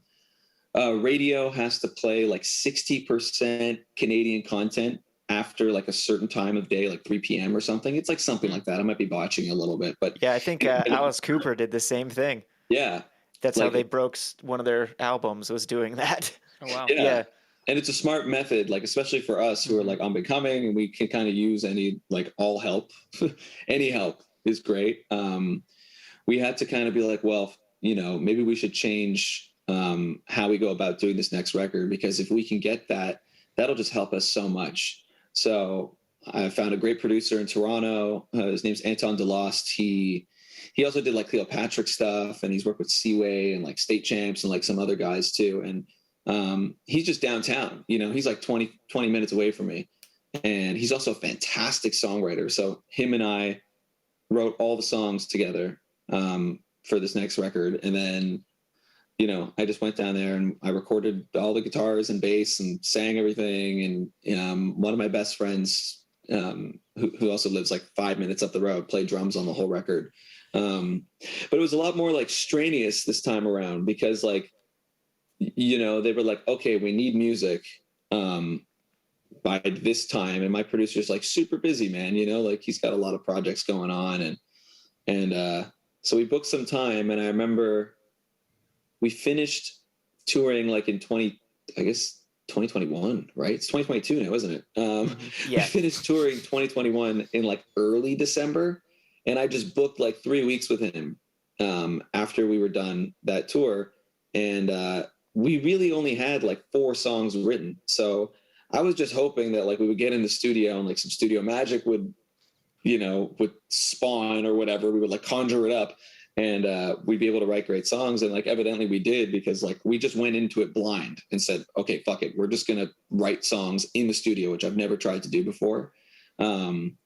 radio has to play like 60% Canadian content after like a certain time of day, like 3 p.m. or something. It's like something like that. I might be botching a little bit, but yeah, I think Alice Cooper did the same thing. Yeah. That's like, how they broke one of their albums, was doing that. Oh, wow. Yeah. And it's a smart method, like, especially for us who are like on becoming, and we can kind of use any, like, all help. Any help is great. We had to kind of be like, well, you know, maybe we should change how we go about doing this next record, because if we can get that, that'll just help us so much. So I found a great producer in Toronto. His name's Anton DeLost. He also did like Cleopatra stuff, and he's worked with Seaway and like State Champs and like some other guys too. And he's just downtown, you know, he's like 20 minutes away from me. And he's also a fantastic songwriter. So him and I wrote all the songs together for this next record. And then, you know, I just went down there and I recorded all the guitars and bass and sang everything. And one of my best friends, who also lives like 5 minutes up the road, played drums on the whole record. But it was a lot more like strenuous this time around, because like, you know, they were like, okay, we need music by this time. And my producer's like super busy, man, you know, like he's got a lot of projects going on. And so we booked some time, and I remember we finished touring like in 2021, right? It's 2022 now, isn't it? Yeah. We finished touring 2021 in like early December. And I just booked like 3 weeks with him after we were done that tour. And we really only had like 4 songs written. So I was just hoping that like we would get in the studio and like some studio magic would spawn or whatever. We would like conjure it up, and we'd be able to write great songs. And like evidently we did, because like we just went into it blind and said, okay, fuck it, we're just gonna write songs in the studio, which I've never tried to do before. And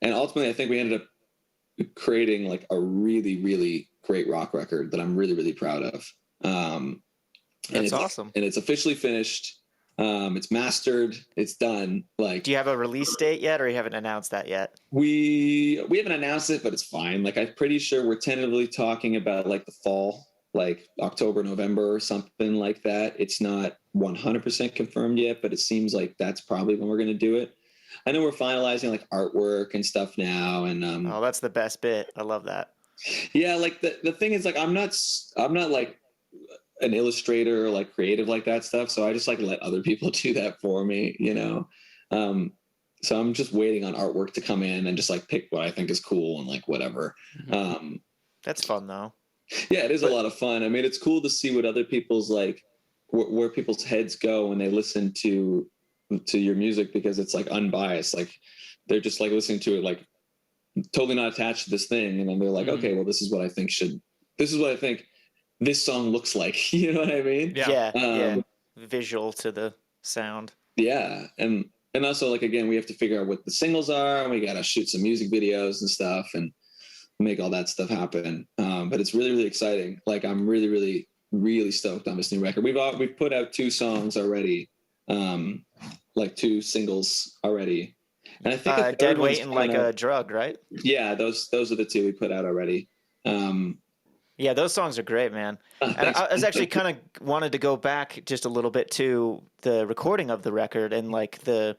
ultimately I think we ended up creating like a really, really great rock record that I'm really, really proud of. That's awesome. And it's officially finished. It's mastered. It's done. Like, do you have a release date yet, or you haven't announced that yet? We haven't announced it, but it's fine. Like, I'm pretty sure we're tentatively talking about like the fall, like October, November, or something like that. It's not 100% confirmed yet, but it seems like that's probably when we're going to do it. I know we're finalizing like artwork and stuff now. And oh, that's the best bit. I love that. Yeah, like the thing is, like, I'm not like an illustrator or like creative like that stuff, so I just like let other people do that for me, you know. So I'm just waiting on artwork to come in and just like pick what I think is cool and like whatever. That's fun though. Yeah, it is a lot of fun. I mean, it's cool to see what other people's like where people's heads go when they listen to your music, because it's like unbiased. Like they're just like listening to it like totally not attached to this thing, and then they're like, okay, well, this is what I think this song looks like. You know what I mean? Yeah. Visual to the sound. Yeah. And also, like, again, we have to figure out what the singles are, and we got to shoot some music videos and stuff and make all that stuff happen. But it's really, really exciting. Like, I'm really, really, really stoked on this new record. We've put out 2 songs already, like 2 singles already. And I think Dead Weight and Like a Drug, right? Yeah, those are the 2 we put out already. Yeah, those songs are great, man. And I was actually kind of wanted to go back just a little bit to the recording of the record and like the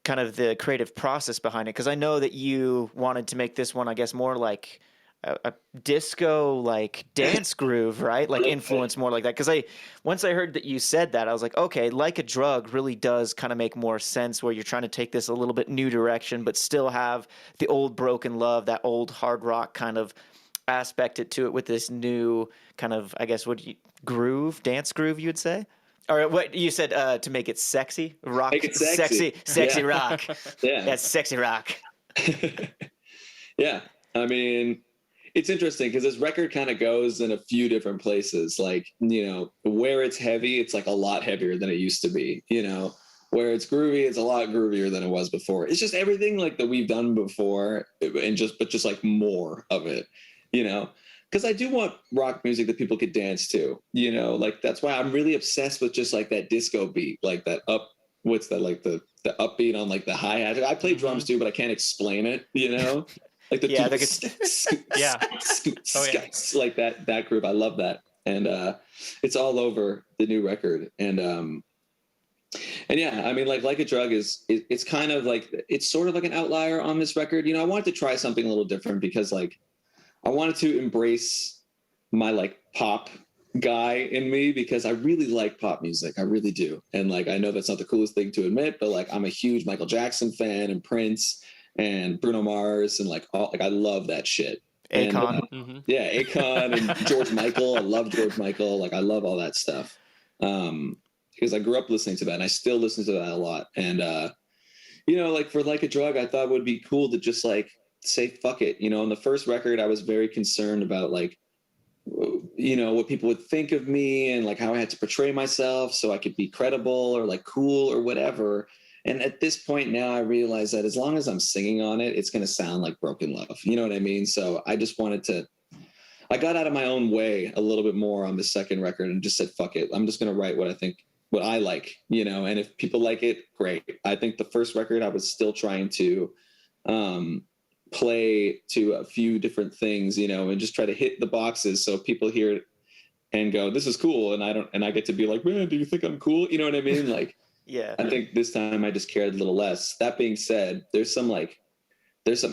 kind of the creative process behind it, because I know that you wanted to make this one, I guess, more like a disco like dance groove, right? Like influence more like that. Because once I heard that you said that, I was like, okay, Like a Drug really does kind of make more sense, where you're trying to take this a little bit new direction, but still have the old Broken Love, that old hard rock kind of aspect to it with this new kind of, I guess, dance groove, you would say? Or what you said, to make it sexy, rock, Make it sexy. sexy Yeah. rock. Yeah. Yeah, sexy rock. Yeah. I mean, it's interesting because this record kind of goes in a few different places. Like, where it's heavy, it's like a lot heavier than it used to be. Where it's groovy, it's a lot groovier than it was before. It's just everything like that we've done before, and just like more of it. Because I do want rock music that people could dance to, like that's why I'm really obsessed with just like that disco beat, like that what's that, like the upbeat on like the hi-hat. I play drums too, but I can't explain it, like the like that group. I love that. And it's all over the new record. And yeah, I mean, like a Drug it's kind of like, it's sort of like an outlier on this record. I wanted to try something a little different because like, I wanted to embrace my like pop guy in me, because I really like pop music. I really do. And like, I know that's not the coolest thing to admit, but like, I'm a huge Michael Jackson fan and Prince and Bruno Mars and like I love that shit. Akon. Yeah, Akon and George Michael. I love George Michael. Like I love all that stuff. Because I grew up listening to that and I still listen to that a lot. And like for Like a Drug, I thought it would be cool to just like say fuck it. On the first record, I was very concerned about like, what people would think of me and like how I had to portray myself so I could be credible or like cool or whatever. And at this point now, I realize that as long as I'm singing on it, it's going to sound like Broken Love. You know what I mean? So I just I got out of my own way a little bit more on the second record and just said, fuck it. I'm just going to write what I like, and if people like it, great. I think the first record, I was still trying to, play to a few different things, and just try to hit the boxes so people hear it and go, this is cool. And I get to be like, man, do you think I'm cool? You know what I mean? Like, yeah, I think this time I just cared a little less. That being said, there's some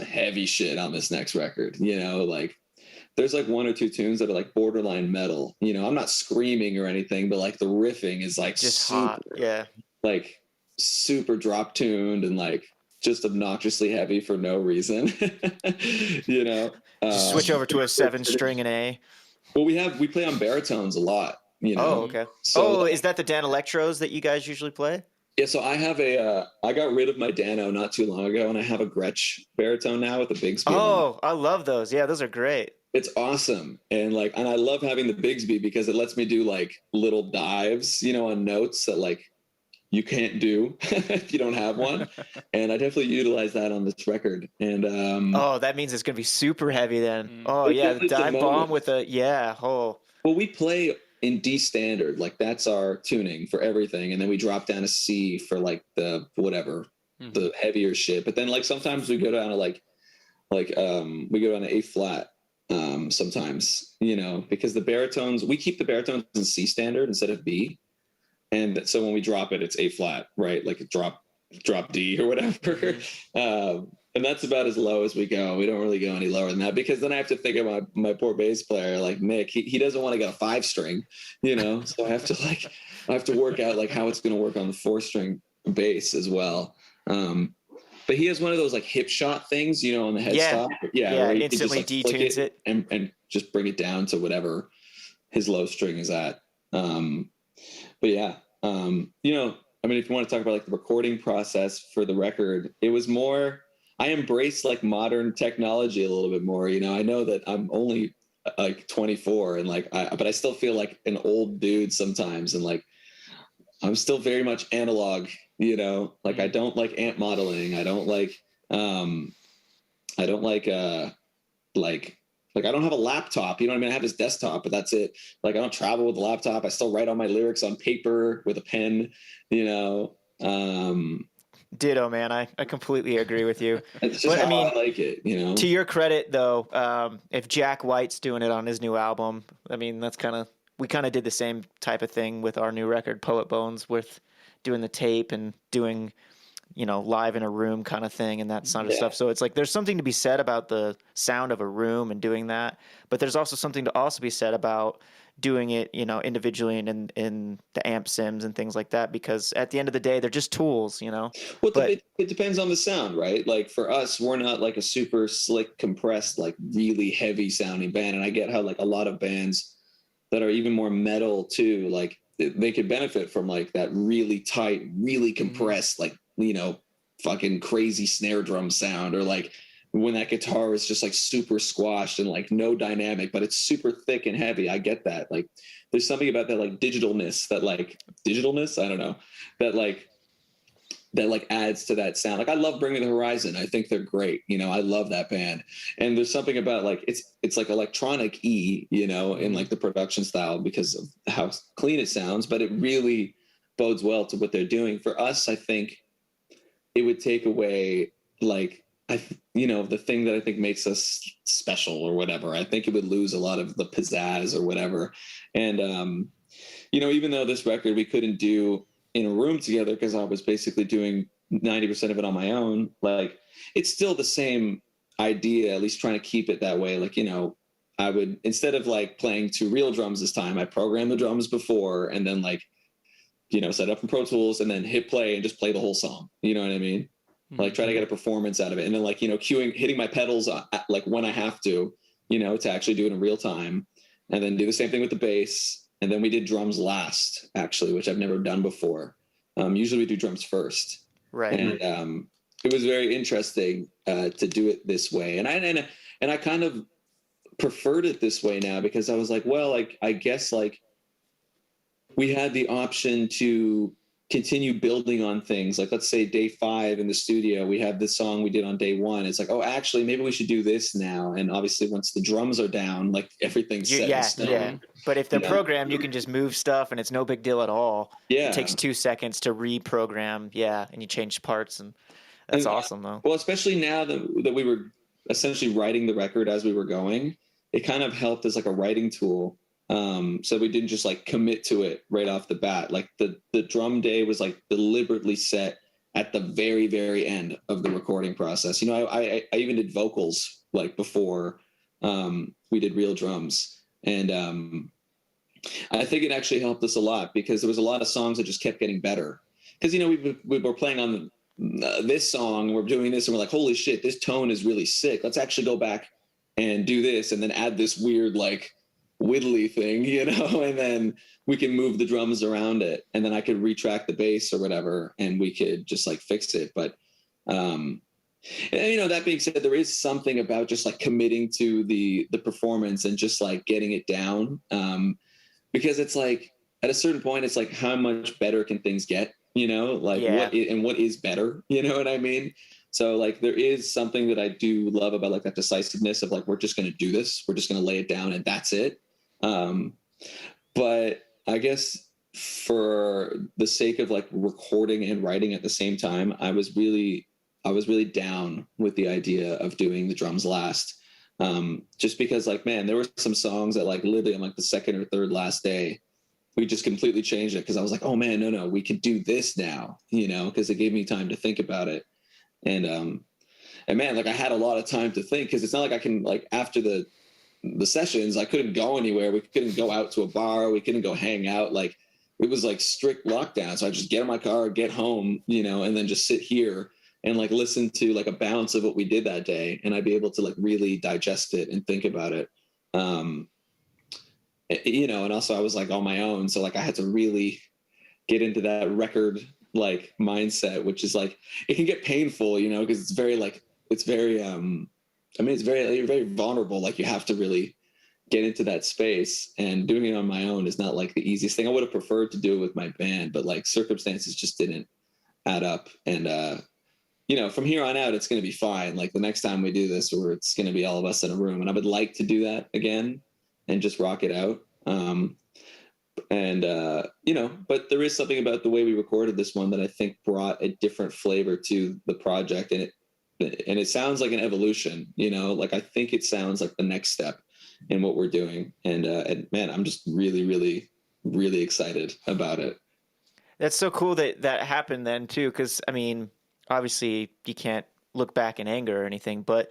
heavy shit on this next record, like there's like one or two tunes that are like borderline metal, I'm not screaming or anything, but like the riffing is like just super, hot. Yeah. Like super drop tuned and like just obnoxiously heavy for no reason. Just switch over to a 7-string and A. Well, we play on baritones a lot, Oh, okay. So is that the Dan Electros that you guys usually play? Yeah, so I have I got rid of my Dano not too long ago, and I have a Gretsch baritone now with the Bigsby. Oh, I love those. Yeah, those are great. It's awesome. And I love having the Bigsby because it lets me do like little dives, on notes that like you can't do if you don't have one. And I definitely utilize that on this record. And that means it's gonna be super heavy then. Oh yeah, the dive bomb with Well, we play in D standard, like that's our tuning for everything, and then we drop down a C for like the whatever, the heavier shit. But then like sometimes we go down to we go down to A flat. Sometimes, because the baritones, we keep the baritones in C standard instead of B. And so when we drop it, it's A flat, right? Like a drop D or whatever. And that's about as low as we go. We don't really go any lower than that, because then I have to think of my poor bass player, like Nick, he doesn't want to get a 5-string, so I have to work out like how it's going to work on the 4-string bass as well. But he has one of those like hip shot things, on the headstock. Yeah, instantly detunes it and just bring it down to whatever his low string is at. But yeah, I mean, if you want to talk about like the recording process for the record, it was more, I embraced like modern technology a little bit more. I know that I'm only like 24 and but I still feel like an old dude sometimes. And like, I'm still very much analog, like I don't like amp modeling. I don't like, I don't have a laptop, I mean? I have this desktop, but that's it. Like I don't travel with a laptop. I still write all my lyrics on paper with a pen, Ditto, man. I completely agree with you. It's just But I how mean, I like it, you know. to your credit, though, if Jack White's doing it on his new album, I mean, we kind of did the same type of thing with our new record, Poet Bones, with doing the tape and doing, live in a room kind of thing and that sort of stuff. So it's like there's something to be said about the sound of a room and doing that, but there's also something to also be said about doing it, individually and in the amp sims and things like that, because at the end of the day, they're just tools, Well, But it depends on the sound, right? Like for us, we're not like a super slick, compressed, like really heavy sounding band. And I get how like a lot of bands that are even more metal too, like they could benefit from like that really tight, really compressed, like, fucking crazy snare drum sound, or like when that guitar is just like super squashed and like no dynamic, but it's super thick and heavy. I get that. Like there's something about that like digitalness, I don't know, that like adds to that sound. Like I love Bring Me the Horizon. I think they're great. I love that band. And there's something about like it's like electronic in like the production style because of how clean it sounds, but it really bodes well to what they're doing. For us, I think it would take away like the thing that I think makes us special or whatever. I think it would lose a lot of the pizzazz or whatever. And even though this record we couldn't do in a room together because I was basically doing 90% of it on my own, like it's still the same idea, at least trying to keep it that way. Like, I would, instead of like playing two real drums this time, I programmed the drums before and then like, set up in Pro Tools and then hit play and just play the whole song. You know what I mean? Like try to get a performance out of it. And then like, hitting my pedals like when I have to actually do it in real time, and then do the same thing with the bass. And then we did drums last, actually, which I've never done before. Usually we do drums first. right. And it was very interesting to do it this way. And I kind of preferred it this way now because I was like, well, like, I guess like we had the option to continue building on things. Like, let's say day 5 in the studio, we have this song we did on day 1. It's like, oh, actually, maybe we should do this now. And obviously, once the drums are down, like everything's set in stone. Yeah. But if they're programmed, you can just move stuff, and it's no big deal at all. Yeah. It takes 2 seconds to reprogram. Yeah, and you change parts, and that's awesome, though. Well, especially now that we were essentially writing the record as we were going, it kind of helped as like a writing tool. So we didn't just like commit to it right off the bat. Like the drum day was like deliberately set at the very, very end of the recording process. I even did vocals like before we did real drums. And I think it actually helped us a lot because there was a lot of songs that just kept getting better. Because, we were playing on this song, we're doing this, and we're like, holy shit, this tone is really sick. Let's actually go back and do this and then add this weird like whittly thing, and then we can move the drums around it, and then I could retrack the bass or whatever, and we could just like fix it. But and that being said, there is something about just like committing to the performance and just like getting it down, because it's like at a certain point it's like how much better can things get, what is better, you know what I mean? So like there is something that I do love about like that decisiveness of like, we're just going to do this, we're just going to lay it down and that's it. But I guess for the sake of like recording and writing at the same time, I was really down with the idea of doing the drums last. Just because like, man, there were some songs that like literally on like the second or third last day, we just completely changed it. Cause I was like, oh man, no, we can do this now, cause it gave me time to think about it. And man, like I had a lot of time to think, cause it's not like I can like after the sessions, I couldn't go anywhere. We couldn't go out to a bar. We couldn't go hang out. Like it was like strict lockdown. So I just get in my car, get home, and then just sit here and like listen to like a bounce of what we did that day. And I'd be able to like really digest it and think about it. And also I was like on my own. So like I had to really get into that record like mindset, which is like, it can get painful, cause it's very very vulnerable. Like you have to really get into that space, and doing it on my own is not like the easiest thing. I would have preferred to do it with my band, but like circumstances just didn't add up. And, from here on out, it's going to be fine. Like the next time we do this, or it's going to be all of us in a room, and I would like to do that again and just rock it out. And but there is something about the way we recorded this one that I think brought a different flavor to the project, and it sounds like an evolution. Like I think it sounds like the next step in what we're doing, and man, I'm just really, really, really excited about it. That's so cool that happened then too, because I mean, obviously you can't look back in anger or anything, but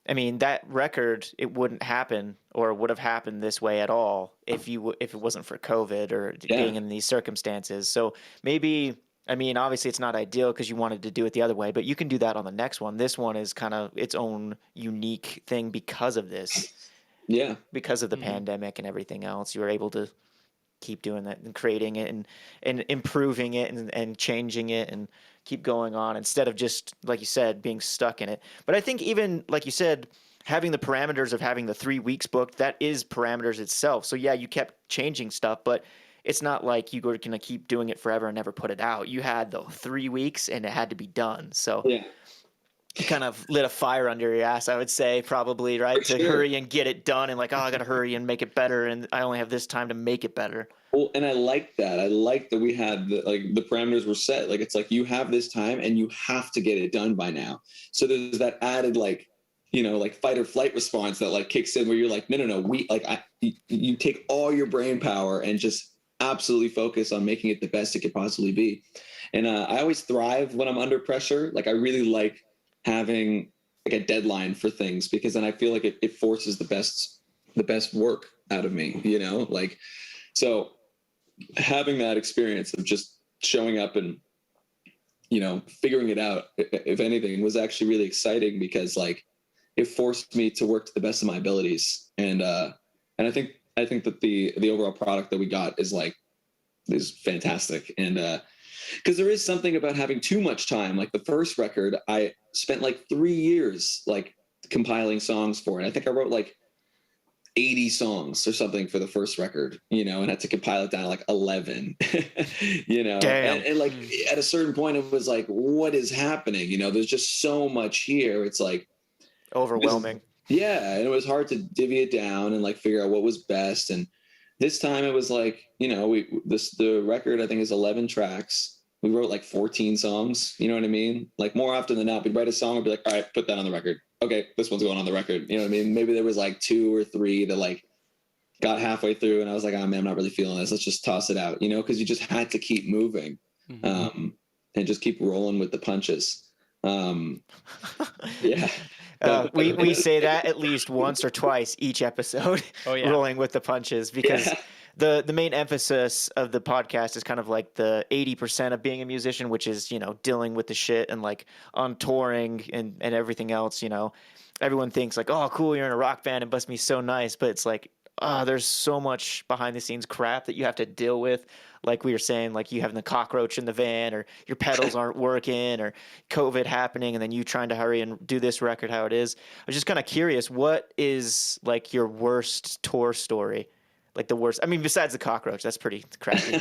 I mean, that record, it wouldn't happen or would have happened this way at all if it wasn't for COVID or being in these circumstances. So maybe, I mean, obviously it's not ideal because you wanted to do it the other way, but you can do that on the next one. This one is kind of its own unique thing because of this. Yeah. Because of the pandemic and everything else, you were able to keep doing that and creating it and improving it and changing it and keep going on instead of just, like you said, being stuck in it. But I think even, like you said, having the parameters of having the 3 weeks booked, that is parameters itself. So yeah, you kept changing stuff, but it's not like you were going to keep doing it forever and never put it out. You had the 3 weeks and it had to be done. So yeah. You kind of lit a fire under your ass, I would say, probably, right? For to sure. hurry and get it done and like, oh, I got to hurry and make it better. And I only have this time to make it better. Well, and I like that. I like that we had the parameters were set. Like, it's like you have this time and you have to get it done by now. So there's that added like fight or flight response that like kicks in where you're like, no, you take all your brain power and just absolutely focus on making it the best it could possibly be. And I always thrive when I'm under pressure. Like I really like having like a deadline for things because then I feel like it forces the best work out of me, like, so having that experience of just showing up and, figuring it out, if anything, was actually really exciting because like it forced me to work to the best of my abilities. And I think that the overall product that we got is fantastic. And, because there is something about having too much time. Like the first record, I spent like 3 years like compiling songs for it. I think I wrote like 80 songs or something for the first record, and had to compile it down to like 11, Damn. And like at a certain point it was like, what is happening? There's just so much here. It's like Overwhelming. Yeah. And it was hard to divvy it down and like figure out what was best. And this time it was like, the record I think is 11 tracks. We wrote like 14 songs. You know what I mean? Like more often than not, we'd write a song and be like, all right, put that on the record. Okay, this one's going on the record. You know what I mean? Maybe there was like 2 or 3 that like got halfway through and I was like, oh man, I'm not really feeling this. Let's just toss it out, because you just had to keep moving and just keep rolling with the punches. Yeah. We say that at least once or twice each episode, rolling with the punches, because the main emphasis of the podcast is kind of like the 80% of being a musician, which is, dealing with the shit and like on touring and everything else. Everyone thinks like, oh, cool, you're in a rock band. It must be so nice. But it's like, there's so much behind the scenes crap that you have to deal with. Like we were saying, like you having the cockroach in the van or your pedals aren't working or COVID happening and then you trying to hurry and do this record how it is. I was just kind of curious, what is like your worst tour story? Like the worst, I mean, besides the cockroach, that's pretty crappy.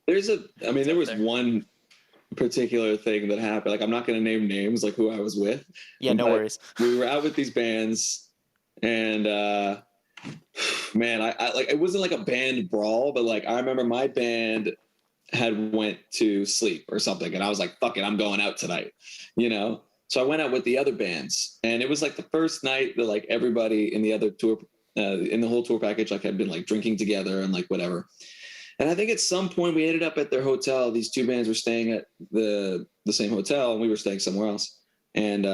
There was one particular thing that happened. Like, I'm not going to name names, like who I was with. Yeah, no worries. We were out with these bands and, man, I like, it wasn't like a band brawl, but like, I remember my band had went to sleep or something. And I was like, fuck it, I'm going out tonight, So I went out with the other bands and it was like the first night that like everybody in the other tour, in the whole tour package, like had been like drinking together and like whatever. And I think at some point we ended up at their hotel. These 2 bands were staying at the same hotel and we were staying somewhere else. And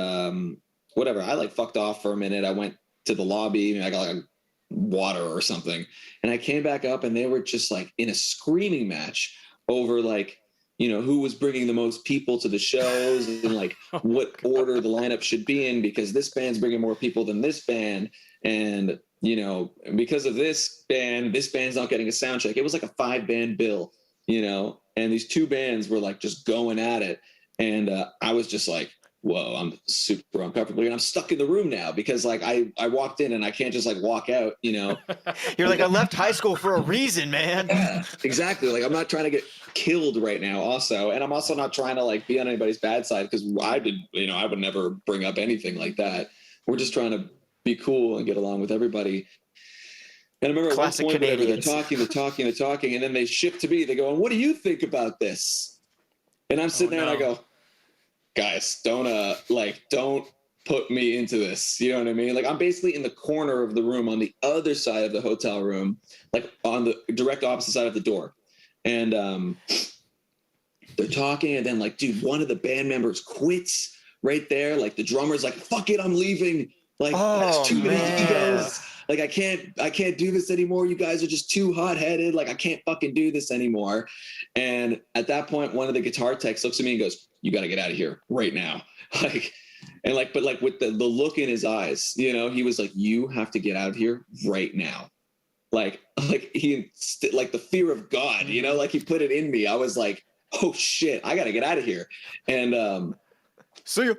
whatever, I like fucked off for a minute. I went to the lobby and I got like a water or something. And I came back up and they were just like in a screaming match over like, who was bringing the most people to the shows and like what order the lineup should be in because this band's bringing more people than this band. And because of this band's not getting a sound check. It was like a 5-band bill, and these 2 bands were like just going at it. And I was just like, whoa, I'm super uncomfortable. And I'm stuck in the room now because like I walked in and I can't just like walk out, You're like, I left high school for a reason, man. Yeah, exactly. Like I'm not trying to get killed right now also. And I'm also not trying to like be on anybody's bad side because I would never bring up anything like that. We're just trying to be cool and get along with everybody. And I remember Classic at one point, whatever, Canadians. they're talking, and then they shift to me. They go, and what do you think about this? And I'm sitting there and I go, guys, don't put me into this. You know what I mean? Like, I'm basically in the corner of the room on the other side of the hotel room, like on the direct opposite side of the door. And they're talking, and then, like, dude, one of the band members quits right there. Like, the drummer's like, fuck it, I'm leaving. Like, that's too many egos. Like, I can't do this anymore. You guys are just too hot-headed. Like, I can't fucking do this anymore. And at that point, one of the guitar techs looks at me and goes, you got to get out of here right now. Like, and like, but like with the look in his eyes, you know, he was like, you have to get out of here right now. Like the fear of God, you know, like he put it in me. I was like, oh shit, I got to get out of here. And, See you.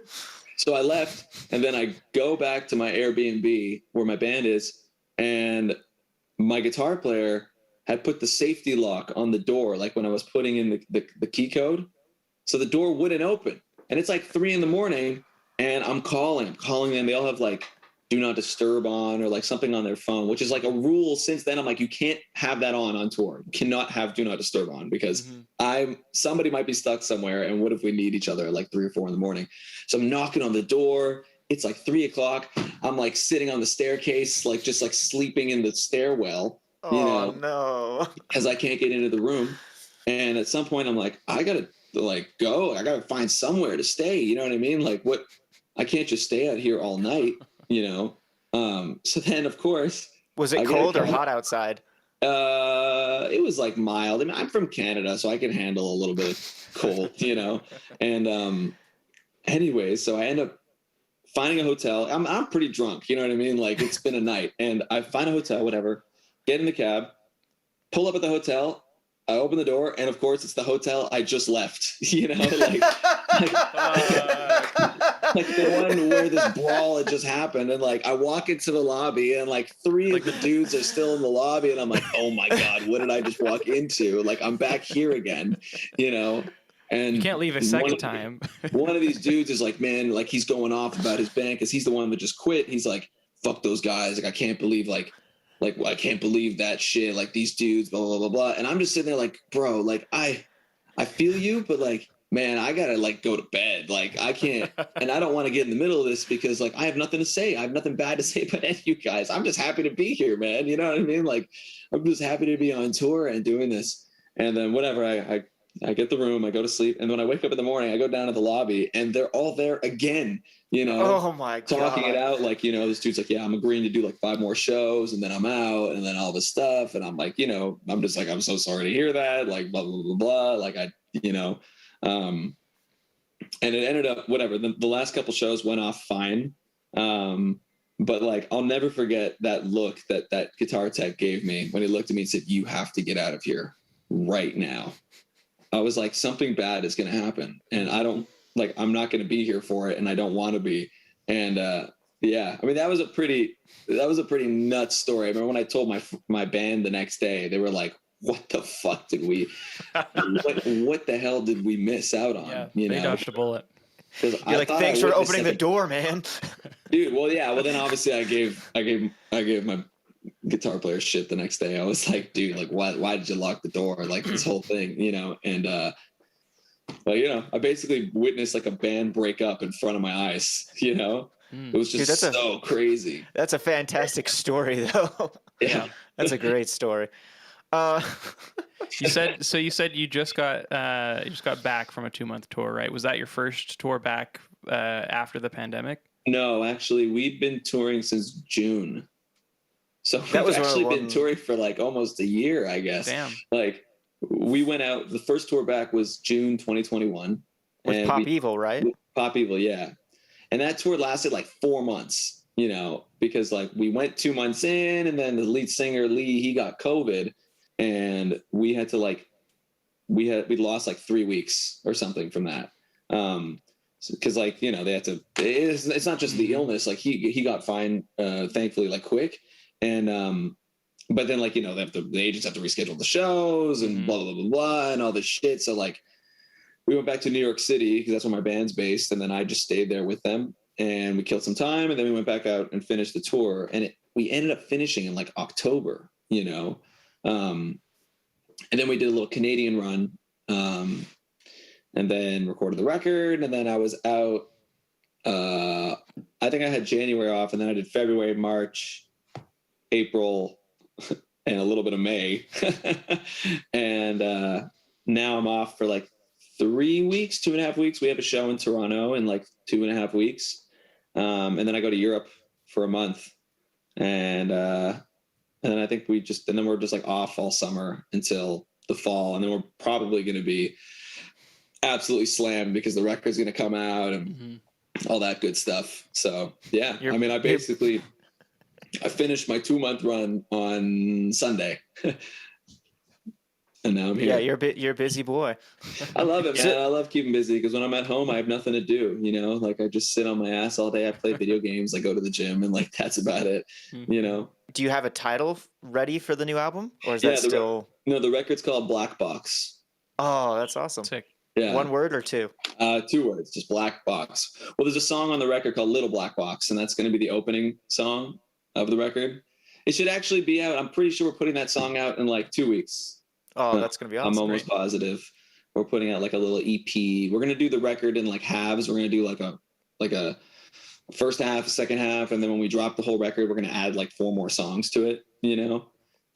so I left, and then I go back to my Airbnb where my band is, and my guitar player had put the safety lock on the door, like when I was putting in the key code. So the door wouldn't open. And it's like 3 a.m, and I'm calling them. They all have like do not disturb on, or like something on their phone, which is like a rule since then. I'm like, you can't have that on tour. You cannot have do not disturb on, because somebody might be stuck somewhere, and what if we need each other at like 3 or 4 a.m? So I'm knocking on the door. It's like 3 o'clock. I'm like sitting on the staircase, like just like sleeping in the stairwell, you know, no, because I can't get into the room. And at some point I'm like, I gotta like go. I gotta find somewhere to stay. You know what I mean? Like, what? I can't just stay out here all night, you know? So then, of course, was it cold or hot outside? It was like mild. I mean, I'm from Canada, so I can handle a little bit of cold, you know? And anyways, so I end up finding a hotel. I'm pretty drunk, you know what I mean? Like, it's been a night, and I find a hotel, whatever, get in the cab, pull up at the hotel. I open the door, and of course, it's the hotel I just left. You know, like the one where this brawl had just happened. And like, I walk into the lobby, and like 3 of the dudes are still in the lobby, and I'm like, oh my God, what did I just walk into? Like, I'm back here again, you know? And you can't leave a second time. One of these dudes is like, man, like he's going off about his band because he's the one that just quit. He's like, fuck those guys. Like, I can't believe I can't believe that shit. Like, these dudes, blah, blah, blah, blah. And I'm just sitting there like, bro, like I feel you, but like, man, I gotta like go to bed. Like, I can't, and I don't want to get in the middle of this because like I have nothing to say. I have nothing bad to say about any of you guys. I'm just happy to be here, man. You know what I mean? Like, I'm just happy to be on tour and doing this. And then whatever, I get the room, I go to sleep, and when I wake up in the morning, I go down to the lobby, and they're all there again, you know, oh my God, talking it out. Like, you know, this dude's like, yeah, I'm agreeing to do like 5 more shows, and then I'm out, and then all this stuff. And I'm like, you know, I'm just like, I'm so sorry to hear that, like, blah, blah, blah, blah. Like, you know, and it ended up, whatever, the last couple shows went off fine. But like, I'll never forget that look that guitar tech gave me when he looked at me and said, you have to get out of here right now. I was like, something bad is going to happen, and I'm not going to be here for it, and I don't want to be. And yeah, I mean, that was a pretty nuts story. I remember when I told my band the next day, they were like, what the fuck did we, what the hell did we miss out on? Yeah, you they know? dodged a bullet. You're like, thanks for opening the door, man. Dude, well, yeah. Well, then obviously I gave my guitar player shit the next day. I was like, dude, like, why did you lock the door? Like, this whole thing, you know? And well, you know, I basically witnessed like a band break up in front of my eyes, you know? It was just so crazy. That's a fantastic story, though. Yeah. That's a great story. You said you just got back from a 2-month tour, right? Was that your first tour back after the pandemic? No, actually, we'd been touring since June. So that was actually been touring for like almost a year, I guess. Damn. Like, we went out, the first tour back was June 2021. With Pop Evil, right? Pop Evil, yeah. And that tour lasted like 4 months, you know, because like we went 2 months in, and then the lead singer, Lee, he got COVID, and we had to like, we lost like 3 weeks or something from that. Because like, you know, they had to, it's not just the illness, like he got fine, thankfully, like quick. And but then like, you know, the agents have to reschedule the shows and blah blah blah blah and all this shit. So like, we went back to New York City because that's where my band's based, and then I just stayed there with them, and we killed some time, and then we went back out and finished the tour. And we ended up finishing in like October, you know. And then we did a little Canadian run, and then recorded the record. And then I was out, I think I had January off, and then I did February, March, April, and a little bit of May. And now I'm off for like 3 weeks, 2.5 weeks. We have a show in Toronto in like 2.5 weeks. And then I go to Europe for a month. And then I think we're just like off all summer until the fall. And then we're probably going to be absolutely slammed because the record's going to come out and all that good stuff. So yeah, I mean, I finished my 2-month run on Sunday. And now I'm here. Yeah, you're a busy boy. I love it, man. I love keeping busy because when I'm at home, I have nothing to do. You know, like I just sit on my ass all day. I play video games. I go to the gym, and like that's about it. You know. Do you have a title ready for the new album, or is that still? No, the record's called Black Box. Oh, that's awesome. Sick. Yeah. 1 word or 2? 2 words, just Black Box. Well, there's a song on the record called Little Black Box, and that's going to be the opening song of the record. It should actually be out. I'm pretty sure we're putting that song out in like 2 weeks. Oh, that's going to be awesome. I'm almost positive. We're putting out like a little EP. We're going to do the record in like halves. We're going to do like a first half, second half. And then when we drop the whole record, we're going to add like 4 more songs to it, you know,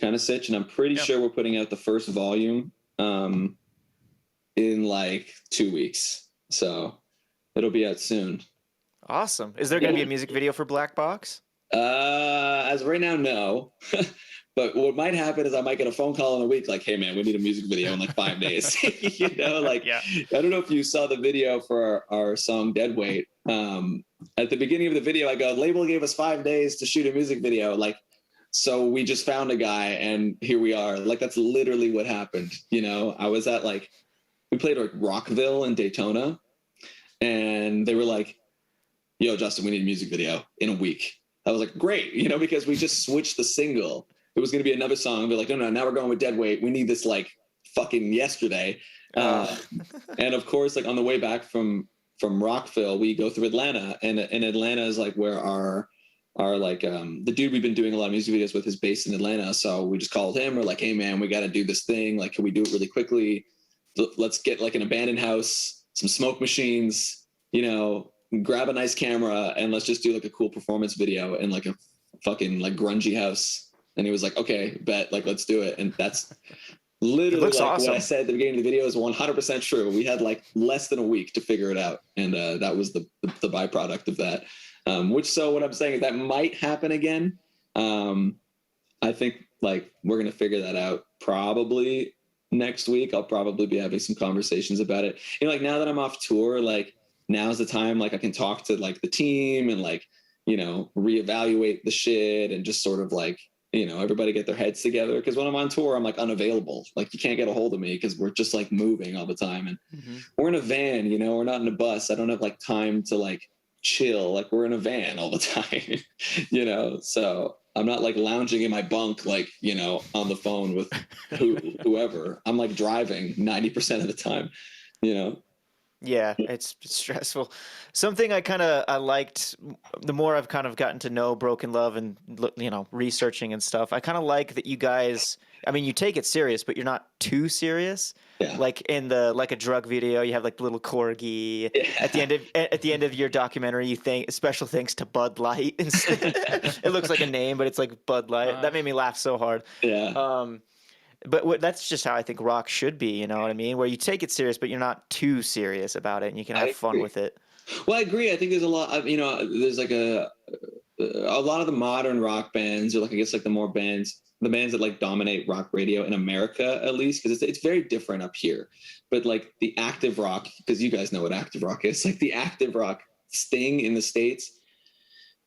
kind of sitch. And I'm pretty sure we're putting out the first volume in like 2 weeks. So it'll be out soon. Awesome. Is there going to be a music video for Black Box? As of right now, no. But what might happen is I might get a phone call in a week like, hey, man, we need a music video in like 5 days. You know, like, I don't know if you saw the video for our song Dead Weight. At the beginning of the video, I go, label gave us 5 days to shoot a music video. Like, so we just found a guy and here we are. Like, that's literally what happened. You know, I was at like, we played like Rockville in Daytona and they were like, yo, Justin, we need a music video in a week. I was like, great, you know, because we just switched the single. It was going to be another song. Be like, no, now we're going with Dead Weight. We need this like fucking yesterday. And of course, like on the way back from Rockville, we go through Atlanta, and Atlanta is like where our like the dude we've been doing a lot of music videos with is based in Atlanta. So we just called him. We're like, hey man, we got to do this thing. Like, can we do it really quickly? Let's get like an abandoned house, some smoke machines, you know, grab a nice camera, and let's just do like a cool performance video in like a fucking like grungy house. And he was like, okay, bet, like, let's do it. And that's literally like awesome. What I said at the beginning of the video is 100% true. We had like less than a week to figure it out. And that was the byproduct of that. So what I'm saying is that might happen again. I think like we're going to figure that out probably next week. I'll probably be having some conversations about it. You know, like now that I'm off tour, like now's the time, like I can talk to like the team and like, you know, reevaluate the shit and just sort of like, you know, everybody get their heads together. Because when I'm on tour, I'm like unavailable. Like you can't get a hold of me because we're just like moving all the time. And we're in a van, you know, we're not in a bus. I don't have like time to like chill. Like we're in a van all the time, you know? So I'm not like lounging in my bunk, like, you know, on the phone with whoever. I'm like driving 90% of the time, you know? Yeah, it's stressful. Something I liked, the more I've kind of gotten to know Broken Love and, you know, researching and stuff, I kind of like that you guys, I mean, you take it serious, but you're not too serious. Yeah. Like in like a drug video, you have like little corgi. Yeah. At the end of your documentary, you think special thanks to Bud Light. It looks like a name, but it's like Bud Light. That made me laugh so hard. Yeah. But that's just how I think rock should be, you know what I mean? Where you take it serious, but you're not too serious about it, and you can have fun with it. Well, I agree. I think there's a lot, you know, there's like a lot of the modern rock bands, or like I guess like the bands that like dominate rock radio in America, at least, because it's very different up here. But like the active rock, because you guys know what active rock is, like the active rock sting in the States.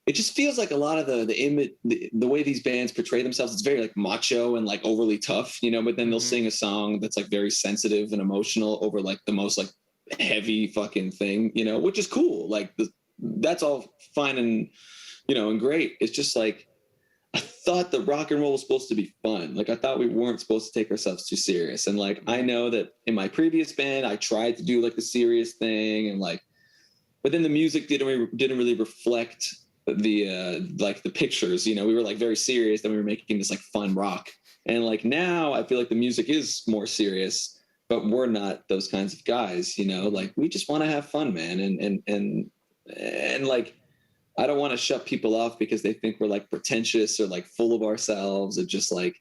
It just feels like a lot of the image, the way these bands portray themselves, it's very like macho and like overly tough, you know, but then they'll sing a song that's like very sensitive and emotional over like the most like heavy fucking thing, you know, which is cool. Like that's all fine and, you know, and great. It's just like, I thought that rock and roll was supposed to be fun. Like I thought we weren't supposed to take ourselves too serious. And like, I know that in my previous band, I tried to do like the serious thing and like, but then the music didn't really reflect like the pictures, we were like very serious, then we were making this like fun rock. And like now I feel like the music is more serious, but we're not those kinds of guys, like we just want to have fun, man. And like, I don't want to shut people off because they think we're like pretentious or like full of ourselves, or just like,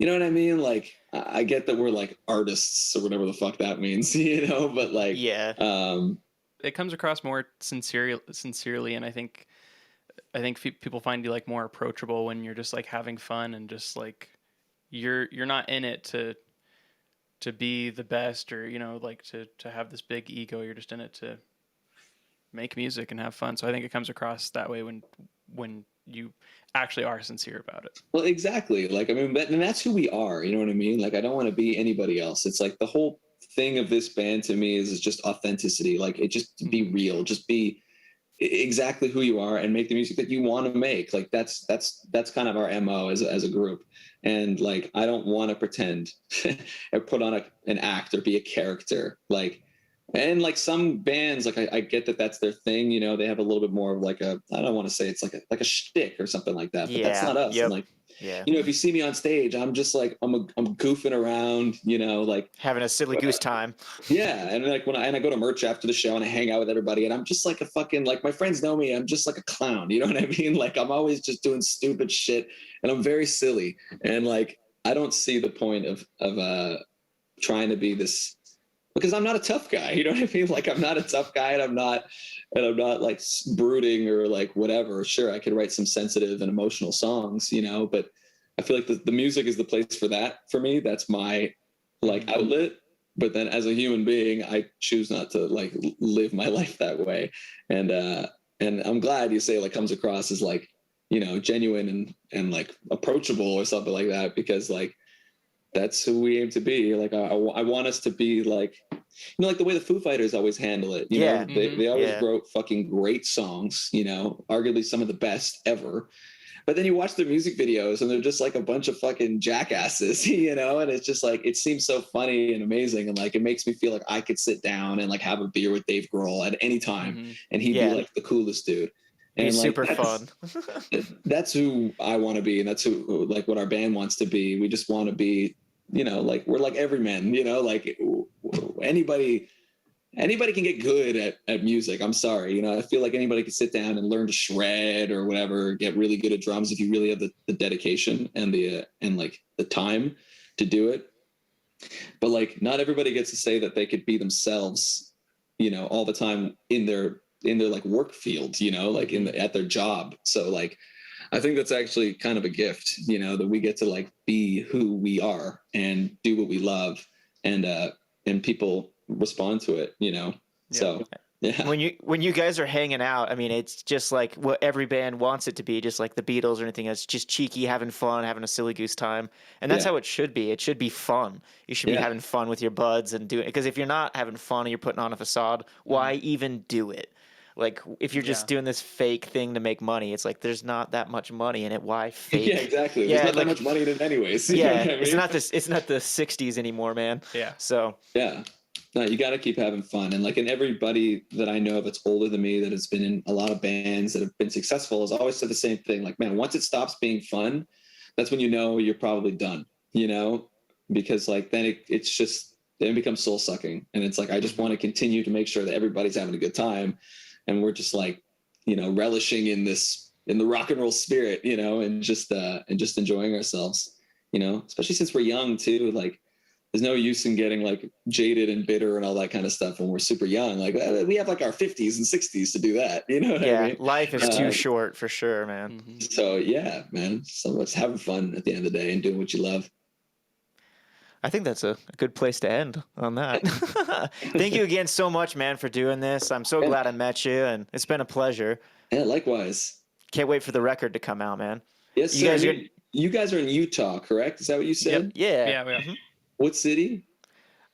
you know what I mean? Like, I get that we're like artists or whatever the fuck that means, but like, it comes across more sincerely. And I think people find you like more approachable when you're just like having fun, and just like, you're not in it to be the best, or, like to have this big ego. You're just in it to make music and have fun. So I think it comes across that way when you actually are sincere about it. Well, exactly. Like, I mean, and that's who we are. You know what I mean? Like, I don't want to be anybody else. It's like the whole thing of this band to me is just authenticity. Like, it just be real, just be exactly who you are and make the music that you want to make. Like, that's kind of our MO as a group. And like, I don't want to pretend or put on an act or be a character. Like, and like some bands, like I get that that's their thing, they have a little bit more of like I don't want to say it's like a shtick or something like that, but that's not us. Yep. And like, if you see me on stage, I'm just like, I'm goofing around, like having a silly goose time. Yeah. And like I go to merch after the show and I hang out with everybody, and I'm just like a fucking, like, my friends know me. I'm just like a clown. You know what I mean? Like, I'm always just doing stupid shit, and I'm very silly. And like, I don't see the point of trying to be this, because I'm not a tough guy. You know what I mean? Like, I'm not a tough guy, and I'm not like brooding or like whatever. Sure, I could write some sensitive and emotional songs, but I feel like the music is the place for that. For me, that's my like outlet. But then as a human being, I choose not to like live my life that way. And I'm glad you say it like comes across as like, genuine and like approachable or something like that, because like, that's who we aim to be. Like, I want us to be like, like the way the Foo Fighters always handle it. They always wrote fucking great songs, arguably some of the best ever. But then you watch their music videos and they're just like a bunch of fucking jackasses, and it's just like, it seems so funny and amazing. And like, it makes me feel like I could sit down and like have a beer with Dave Grohl at any time and he'd be like the coolest dude. And he's like, super fun. That's who I want to be. And that's who, like, what our band wants to be. We just want to be, like, we're like everyman, like anybody can get good at music. I'm sorry. I feel like anybody can sit down and learn to shred or whatever, get really good at drums if you really have the dedication and like the time to do it. But like, not everybody gets to say that they could be themselves, all the time in their like work field, like at their job. So like, I think that's actually kind of a gift, that we get to like be who we are and do what we love, and people respond to it, So yeah. When you guys are hanging out, I mean, it's just like what every band wants it to be, just like the Beatles or anything. It's just cheeky, having fun, having a silly goose time, and that's how it should be. It should be fun. You should be having fun with your buds and doing it. Because if you're not having fun and you're putting on a facade, why even do it? Like, if you're just doing this fake thing to make money, it's like there's not that much money in it. Why fake? Yeah, exactly. There's not that much money in it anyways. Yeah, I mean? It's not the 60s anymore, man. Yeah. So yeah. No, you got to keep having fun. And like, and everybody that I know that's older than me that has been in a lot of bands that have been successful has always said the same thing. Like, man, once it stops being fun, that's when you're probably done, because like then it becomes soul sucking. And it's like, I just want to continue to make sure that everybody's having a good time. And we're just like, relishing in the rock and roll spirit, and just enjoying ourselves, especially since we're young too. Like, there's no use in getting like jaded and bitter and all that kind of stuff when we're super young. Like, we have like our 50s and 60s to do that. You know what I mean? Life is too short for sure, man. So yeah, man. So it's having fun at the end of the day and doing what you love. I think that's a good place to end on that. Thank you again so much, man, for doing this. I'm so glad I met you, and it's been a pleasure. Yeah, likewise. Can't wait for the record to come out, man. Yes, sir. You guys are in Utah, correct? Is that what you said? Yep. Yeah. Mm-hmm. What city?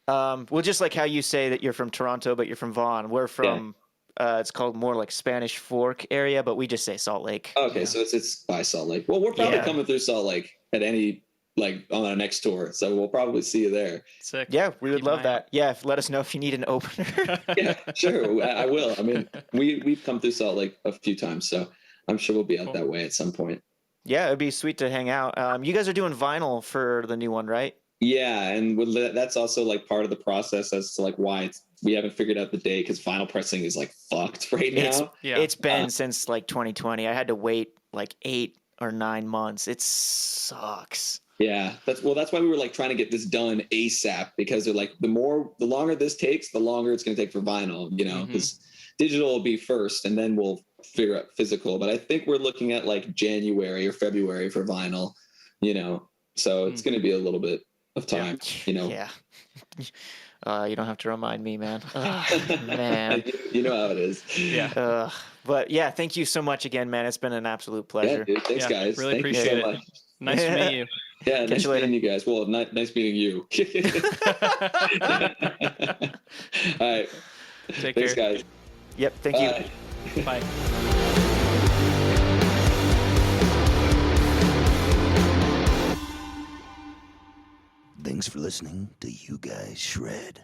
Well, just like how you say that you're from Toronto, but you're from Vaughan. We're from, it's called more like Spanish Fork area, but we just say Salt Lake. Okay, so it's by Salt Lake. Well, we're probably coming through Salt Lake at any, like, on our next tour, so we'll probably see you there. Sick. Yeah, we would love that. Yeah, let us know if you need an opener. Yeah, sure, I will. I mean, we've come through Salt Lake a few times, so I'm sure we'll be out Cool. that way at some point. Yeah, it'd be sweet to hang out. You guys are doing vinyl for the new one, right? Yeah, and that's also like part of the process as to like why we haven't figured out the day, because vinyl pressing is like fucked right now. It's been since like 2020. I had to wait like 8 or 9 months. It sucks. Yeah, that's why we were like trying to get this done ASAP, because they're like the longer this takes, the longer it's going to take for vinyl, you know, because digital will be first and then we'll figure out physical. But I think we're looking at like January or February for vinyl, you know, so it's going to be a little bit of time, you know. Yeah. You don't have to remind me, man. Man. You know how it is. Yeah. But yeah, thank you so much again, man. It's been an absolute pleasure. Yeah, dude, thanks, guys. Really Thank appreciate you so it. much. Nice to meet you. Yeah, Catch nice you later. meeting you guys. Well, nice meeting you. All right. Take Thanks, care. guys. Yep, thank you. Bye. Thanks for listening to You Guys Shred.